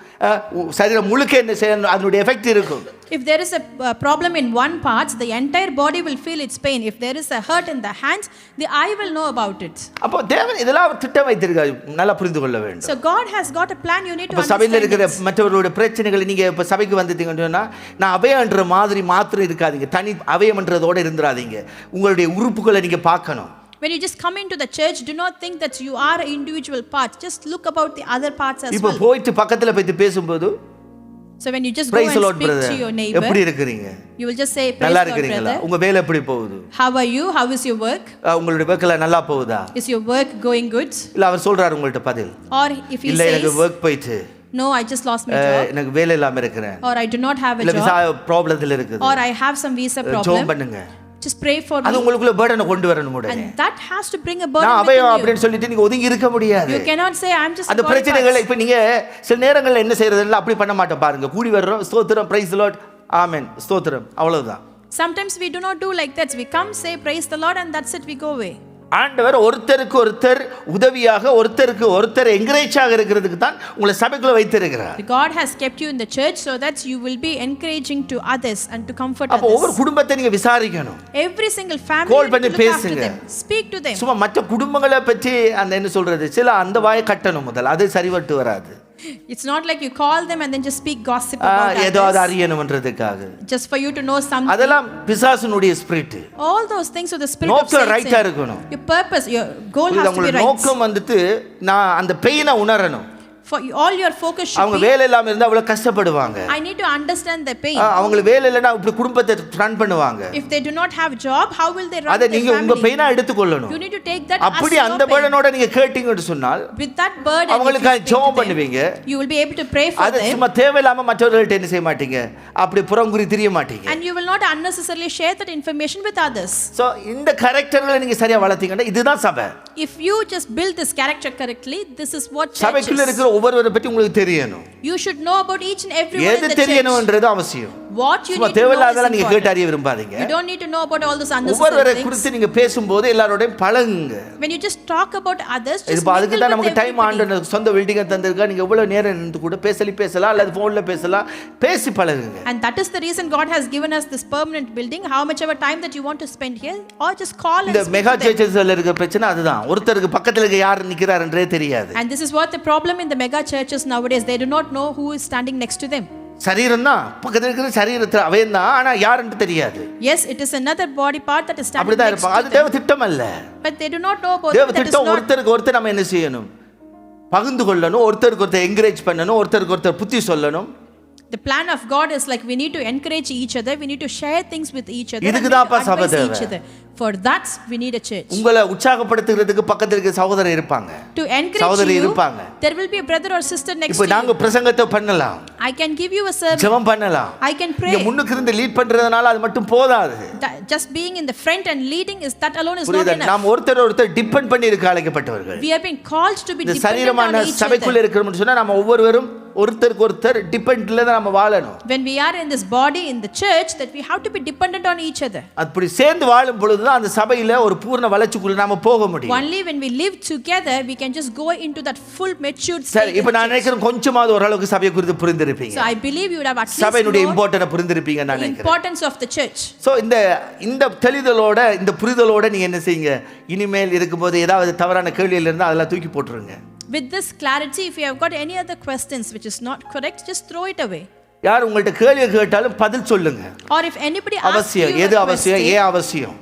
Speaker 1: சரீரம் முழுக்க என்ன செய்யணும் அதனுடைய எஃபெக்ட் இருக்கும்.
Speaker 2: If there is a problem in one part, the entire body will feel its pain. If there is a hurt in the hands, the eye will know about it.
Speaker 1: அப்போ தேவன் இதெல்லாம் திட்டம் வைத்திருக்காரு, நல்லா புரிந்து கொள்ள வேண்டும்.
Speaker 2: So God has got a plan, you need to
Speaker 1: இப்போ சபையில் இருக்கிற
Speaker 2: understand it.
Speaker 1: மற்றவர்களுடைய பிரச்சனைகளை நீங்கள் இப்போ சபைக்கு வந்துட்டீங்கன்னு சொன்னால் நான் அவயம்ன்ற மாதிரி மாத்திரம் இருக்காதீங்க, தனி அவயம்ன்றதோடு இருந்துடாதீங்க. உங்களுடைய உறுப்புகளை நீங்கள் பார்க்கணும்.
Speaker 2: When you just come into the church, do not think that you are an individual part. Just look about the other parts as
Speaker 1: இப்போ
Speaker 2: well.
Speaker 1: போயிட்டு பக்கத்தில் போயிட்டு பேசும்போது
Speaker 2: So when you just go
Speaker 1: praise
Speaker 2: and
Speaker 1: the Lord
Speaker 2: speak
Speaker 1: brother,
Speaker 2: to your neighbor,
Speaker 1: எப்படி இருக்கிறீங்க,
Speaker 2: you will just say, praise
Speaker 1: நல்லா
Speaker 2: the Lord
Speaker 1: இருக்கிறீங்களா,
Speaker 2: brother.
Speaker 1: உங்க வேலை எப்படி போகுது,
Speaker 2: How are you? How is your work?
Speaker 1: உங்களுடைய வேலை நல்லா போகுதா,
Speaker 2: Is your work going good?
Speaker 1: இல்லை அவர் சொல்றாரு உங்கள்ட்ட பதில்,
Speaker 2: Or if he
Speaker 1: இல்லை எனக்கு
Speaker 2: says,
Speaker 1: ஒர்க் போயிட்டு
Speaker 2: no, I just lost my job.
Speaker 1: எனக்கு வேலை இல்லாம இருக்கிறேன்,
Speaker 2: Or I do not have a
Speaker 1: இல்லை விசா
Speaker 2: job.
Speaker 1: ப்ராப்ளத்தில் இருக்குது,
Speaker 2: Or I have some visa
Speaker 1: ஜெபம்
Speaker 2: problem.
Speaker 1: பண்ணுங்க.
Speaker 2: Just pray for
Speaker 1: அது
Speaker 2: me.
Speaker 1: உங்களுக்குள்ள பேர்டனை கொண்டு வரணும் உடனே.
Speaker 2: And that has to bring a
Speaker 1: நான்
Speaker 2: burden
Speaker 1: அவயம்
Speaker 2: within you.
Speaker 1: அப்படின்னு சொல்லிட்டு நீங்க ஒதுங்கி இருக்க முடியாது.
Speaker 2: You cannot say, I'm just
Speaker 1: அந்த
Speaker 2: a body
Speaker 1: பிரச்சனைகளை
Speaker 2: parts.
Speaker 1: இப்ப நீங்க சில நேரங்கள்ல என்ன செய்யறதுல அப்படி பண்ண மாட்டோம் பாருங்க. கூடி வர்றோம், ஸ்தோத்திரம், பிரைஸ் தி லார்ட், ஆமென், ஸ்தோத்திரம், அவ்வளவுதான்.
Speaker 2: Sometimes we do not do like that. We come, say, praise the Lord, and that's it, we go away.
Speaker 1: ஆண்டவர் ஒருத்தருக்கு ஒருத்தர் உதவியாக ஒருத்தருக்கு ஒருத்தர் என்கரேஜாக இருக்கிறதுக்கு தான் உங்களை சபைக்குள்ள வைத்திருக்கிறார்.
Speaker 2: God has kept you in the church so that you will be encouraging to others and to comfort
Speaker 1: அப்ப ஒவ்வொரு
Speaker 2: others.
Speaker 1: குடும்பத்தை நீங்க விசாரிக்கணும்.
Speaker 2: Every single family,
Speaker 1: Call
Speaker 2: you need
Speaker 1: பண்ணி
Speaker 2: to look after
Speaker 1: பேசுங்க.
Speaker 2: them. Speak to them.
Speaker 1: சும்மா மற்ற குடும்பங்களை பற்றி அந்த என்ன சொல்றது, சில அந்த வாயை கட்டணும் முதல்ல, அது சரிவட்டு வராது.
Speaker 2: It's not like you call them and then just speak gossip about
Speaker 1: ஏதாவது
Speaker 2: others.
Speaker 1: அறியணும்ன்றதுக்காக,
Speaker 2: Just for you to know something.
Speaker 1: அதெல்லாம் பிசாசுனுடைய spirit.
Speaker 2: All those things with the spirit of
Speaker 1: நோக்கம் ரைட்டா
Speaker 2: Satan.
Speaker 1: இருக்கணும்.
Speaker 2: Your purpose, your goal has to be
Speaker 1: உங்களுடைய
Speaker 2: right.
Speaker 1: நோக்கம் வந்துட்டு நான் அந்த பெயினை உணரணும்.
Speaker 2: For all your focus should
Speaker 1: அவங்க
Speaker 2: be,
Speaker 1: வேலை இல்லாம இருந்தா அவ்வளவு கஷ்டப்படுவாங்க.
Speaker 2: I need to understand the pain.
Speaker 1: அவங்களுக்கு வேலை இல்லைன்னா இப்படி குடும்பத்தை ரன் பண்ணுவாங்க.
Speaker 2: If they do not have job, how will they run
Speaker 1: அதை
Speaker 2: their
Speaker 1: நீங்க உங்க
Speaker 2: family?
Speaker 1: பெயினா எடுத்துக்கொள்ளணும்.
Speaker 2: You need to take that as
Speaker 1: அப்படி
Speaker 2: your
Speaker 1: அந்த
Speaker 2: pain.
Speaker 1: பர்டனோட நீங்க கேட்டீங்கன்னு சொன்னால்
Speaker 2: With that burden,
Speaker 1: அவங்களுக்கு
Speaker 2: if you speak
Speaker 1: ஜெபம்
Speaker 2: to them,
Speaker 1: பண்ணுவீங்க.
Speaker 2: you will be able to pray for
Speaker 1: அது
Speaker 2: them.
Speaker 1: சும்மா தேவையில்லாம மற்றவர்கள்ட்ட என்ன செய்ய மாட்டீங்க, அப்படி புறங்குறி திரிய மாட்டீங்க.
Speaker 2: And you will not unnecessarily share that information with others.
Speaker 1: So இந்த கரெக்டர்களை நீங்க சரியா வளர்த்தீங்கன்னா இதுதான் சபை.
Speaker 2: If you just build this character correctly, this is what church
Speaker 1: சபைக்குள்ள
Speaker 2: is.
Speaker 1: இருக்கிற ஒவ்வொருவரை பற்றி உங்களுக்கு தெரியணும்.
Speaker 2: You should know about each and every one in
Speaker 1: எது
Speaker 2: the church.
Speaker 1: தெரியணும்ன்றது அவசியம்.
Speaker 2: What you
Speaker 1: சும்மா
Speaker 2: need to know
Speaker 1: தேவையில்லாதெல்லாம்
Speaker 2: is
Speaker 1: நீங்க கேட்டு
Speaker 2: important.
Speaker 1: அறிய விரும்பாதீங்க.
Speaker 2: You don't need to know about all those unnecessary
Speaker 1: ஒவ்வொருவரை
Speaker 2: things.
Speaker 1: குறித்து நீங்க பேசும்போது எல்லாரோடையும் பழகுங்க.
Speaker 2: When you just talk about others, just
Speaker 1: இப்போ அதுக்கு
Speaker 2: mingle
Speaker 1: தான்
Speaker 2: with
Speaker 1: நமக்கு டைம்
Speaker 2: everybody.
Speaker 1: ஆண்டு சொந்த பில்டிங்கை தந்திருக்கா. நீங்க எவ்வளவு நேரம் நின்று கூட பேசலாம், அல்லது போன்ல பேசலாம், பேசி பழகுங்க.
Speaker 2: And that is the reason God has given us this permanent building. How much ever time that you want to spend here, or just call and
Speaker 1: இந்த
Speaker 2: speak
Speaker 1: மெகா
Speaker 2: to them.
Speaker 1: சர்ச்சஸ்ல இருக்க பிரச்சனை அதுதான். ஒருத்தருக்கு பக்கத்துல இருக்க யார் நிக்கிறாருன்றே தெரியாது.
Speaker 2: And this is what the problem in the mega churches nowadays. They do not know who is standing next to them.
Speaker 1: சரீரம் தான் பக்கத்துல இருக்கிற சரீரத்துல அவன் தான், ஆனா யாருன்னு தெரியாது.
Speaker 2: Yes, it is another body part that is standing
Speaker 1: அப்படிதான்
Speaker 2: next
Speaker 1: இருப்பாங்க.
Speaker 2: to
Speaker 1: அது
Speaker 2: them.
Speaker 1: தேவ திட்டம் அல்ல.
Speaker 2: But they do not know about
Speaker 1: தேவ
Speaker 2: that. That is
Speaker 1: திட்டம்
Speaker 2: not.
Speaker 1: ஒருத்தருக்கு ஒருத்தர் நம்ம என்ன செய்யணும், பகிர்ந்து கொள்ளணும், ஒருத்தருக்கு ஒருத்தர் என்கரேஜ் பண்ணணும், ஒருத்தருக்கு ஒருத்தர் புத்தி சொல்லணும்.
Speaker 2: The plan of God is like we need to encourage each other. We need to share things with each other. And we
Speaker 1: இதுக்கு
Speaker 2: need
Speaker 1: தான்ப்பா
Speaker 2: to
Speaker 1: சபை
Speaker 2: advise
Speaker 1: தேவை.
Speaker 2: each other. For that we need a church.
Speaker 1: உங்களை உற்சாகப்படுத்துகிறதுக்கு பக்கத்துல இருக்க சகோதரர் இருப்பாங்க,
Speaker 2: To encourage
Speaker 1: சகோதரி
Speaker 2: you,
Speaker 1: இருப்பாங்க.
Speaker 2: there will be a brother or sister next
Speaker 1: இப்போ
Speaker 2: to you.
Speaker 1: நாங்க பிரசங்கத்தை பண்ணலாம்,
Speaker 2: I can give you a sermon.
Speaker 1: ஜெபம் பண்ணலாம்.
Speaker 2: I can
Speaker 1: நீங்க
Speaker 2: pray.
Speaker 1: முன்னுக்கு இருந்து லீட் பண்றதுனால அது மட்டும் போதாது.
Speaker 2: Just being in the front and leading is that alone is not
Speaker 1: புரியுதா?
Speaker 2: enough.
Speaker 1: நாம் ஒருத்தர் டிபெண்ட் பண்ணி இருக்க அழைக்கப்பட்டவர்கள்.
Speaker 2: We have been called to be
Speaker 1: இந்த
Speaker 2: dependent on
Speaker 1: சரீரமான
Speaker 2: each
Speaker 1: சபைக்குள்ள
Speaker 2: other.
Speaker 1: இருக்கிறோம்னு சொன்னா நம்ம ஒவ்வொருவரும் ஒருத்தருக்கு ஒருத்தர் டிபெண்ட்ல தான் நம்ம வாழணும்.
Speaker 2: When we are in this body in the church, that we have to be dependent on each other.
Speaker 1: அப்படி சேர்ந்து வாழும் பொழுது தான் அந்த சபையில ஒரு பூர்ண வளர்ச்சிக்குள்ள நாம போக முடியும்.
Speaker 2: Only when we live together we can just go into that full matured
Speaker 1: சரி,
Speaker 2: state.
Speaker 1: இப்போ நான் நினைக்கிறேன் கொஞ்சமாவது ஓரளவுக்கு சபையை குறித்து புரிந்திருப்பீங்க.
Speaker 2: So I believe you would have at least
Speaker 1: சபையினுடைய
Speaker 2: known
Speaker 1: இம்பார்ட்டன்ட் புரிந்திருப்பீங்க நான்
Speaker 2: the
Speaker 1: நினைக்கிறேன்.
Speaker 2: importance of the church.
Speaker 1: So இந்த தெளிதலோட இந்த புரிதலோட நீங்க என்ன செய்யுங்க, இனிமேல் இருக்கும்போது ஏதாவது தவறான கேள்விகள் இருந்தா அதெல்லாம் தூக்கி போட்டுருங்க.
Speaker 2: With this clarity, if you have got any other questions which is not correct, just throw it away.
Speaker 1: யார் உங்கள்ட்ட கேள்வி கேட்டாலும் பதில் சொல்லுங்க.
Speaker 2: Or if anybody asks you
Speaker 1: அவசியம்,
Speaker 2: a
Speaker 1: எது அவசியம்,
Speaker 2: question,
Speaker 1: ஏன் அவசியம்,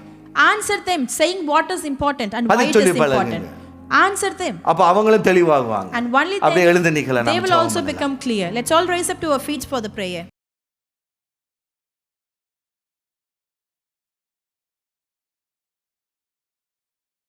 Speaker 2: answer them saying what is important and why
Speaker 1: பதில்
Speaker 2: it is
Speaker 1: சொல்லி
Speaker 2: important.
Speaker 1: பழகுங்க.
Speaker 2: Answer them.
Speaker 1: அப்ப அவங்களும் தெளிவாகுவாங்க.
Speaker 2: And only
Speaker 1: அப்படியே
Speaker 2: then
Speaker 1: எழுந்து நிக்கலாம்.
Speaker 2: they will also become clear. Let's all rise up to our feet for the prayer.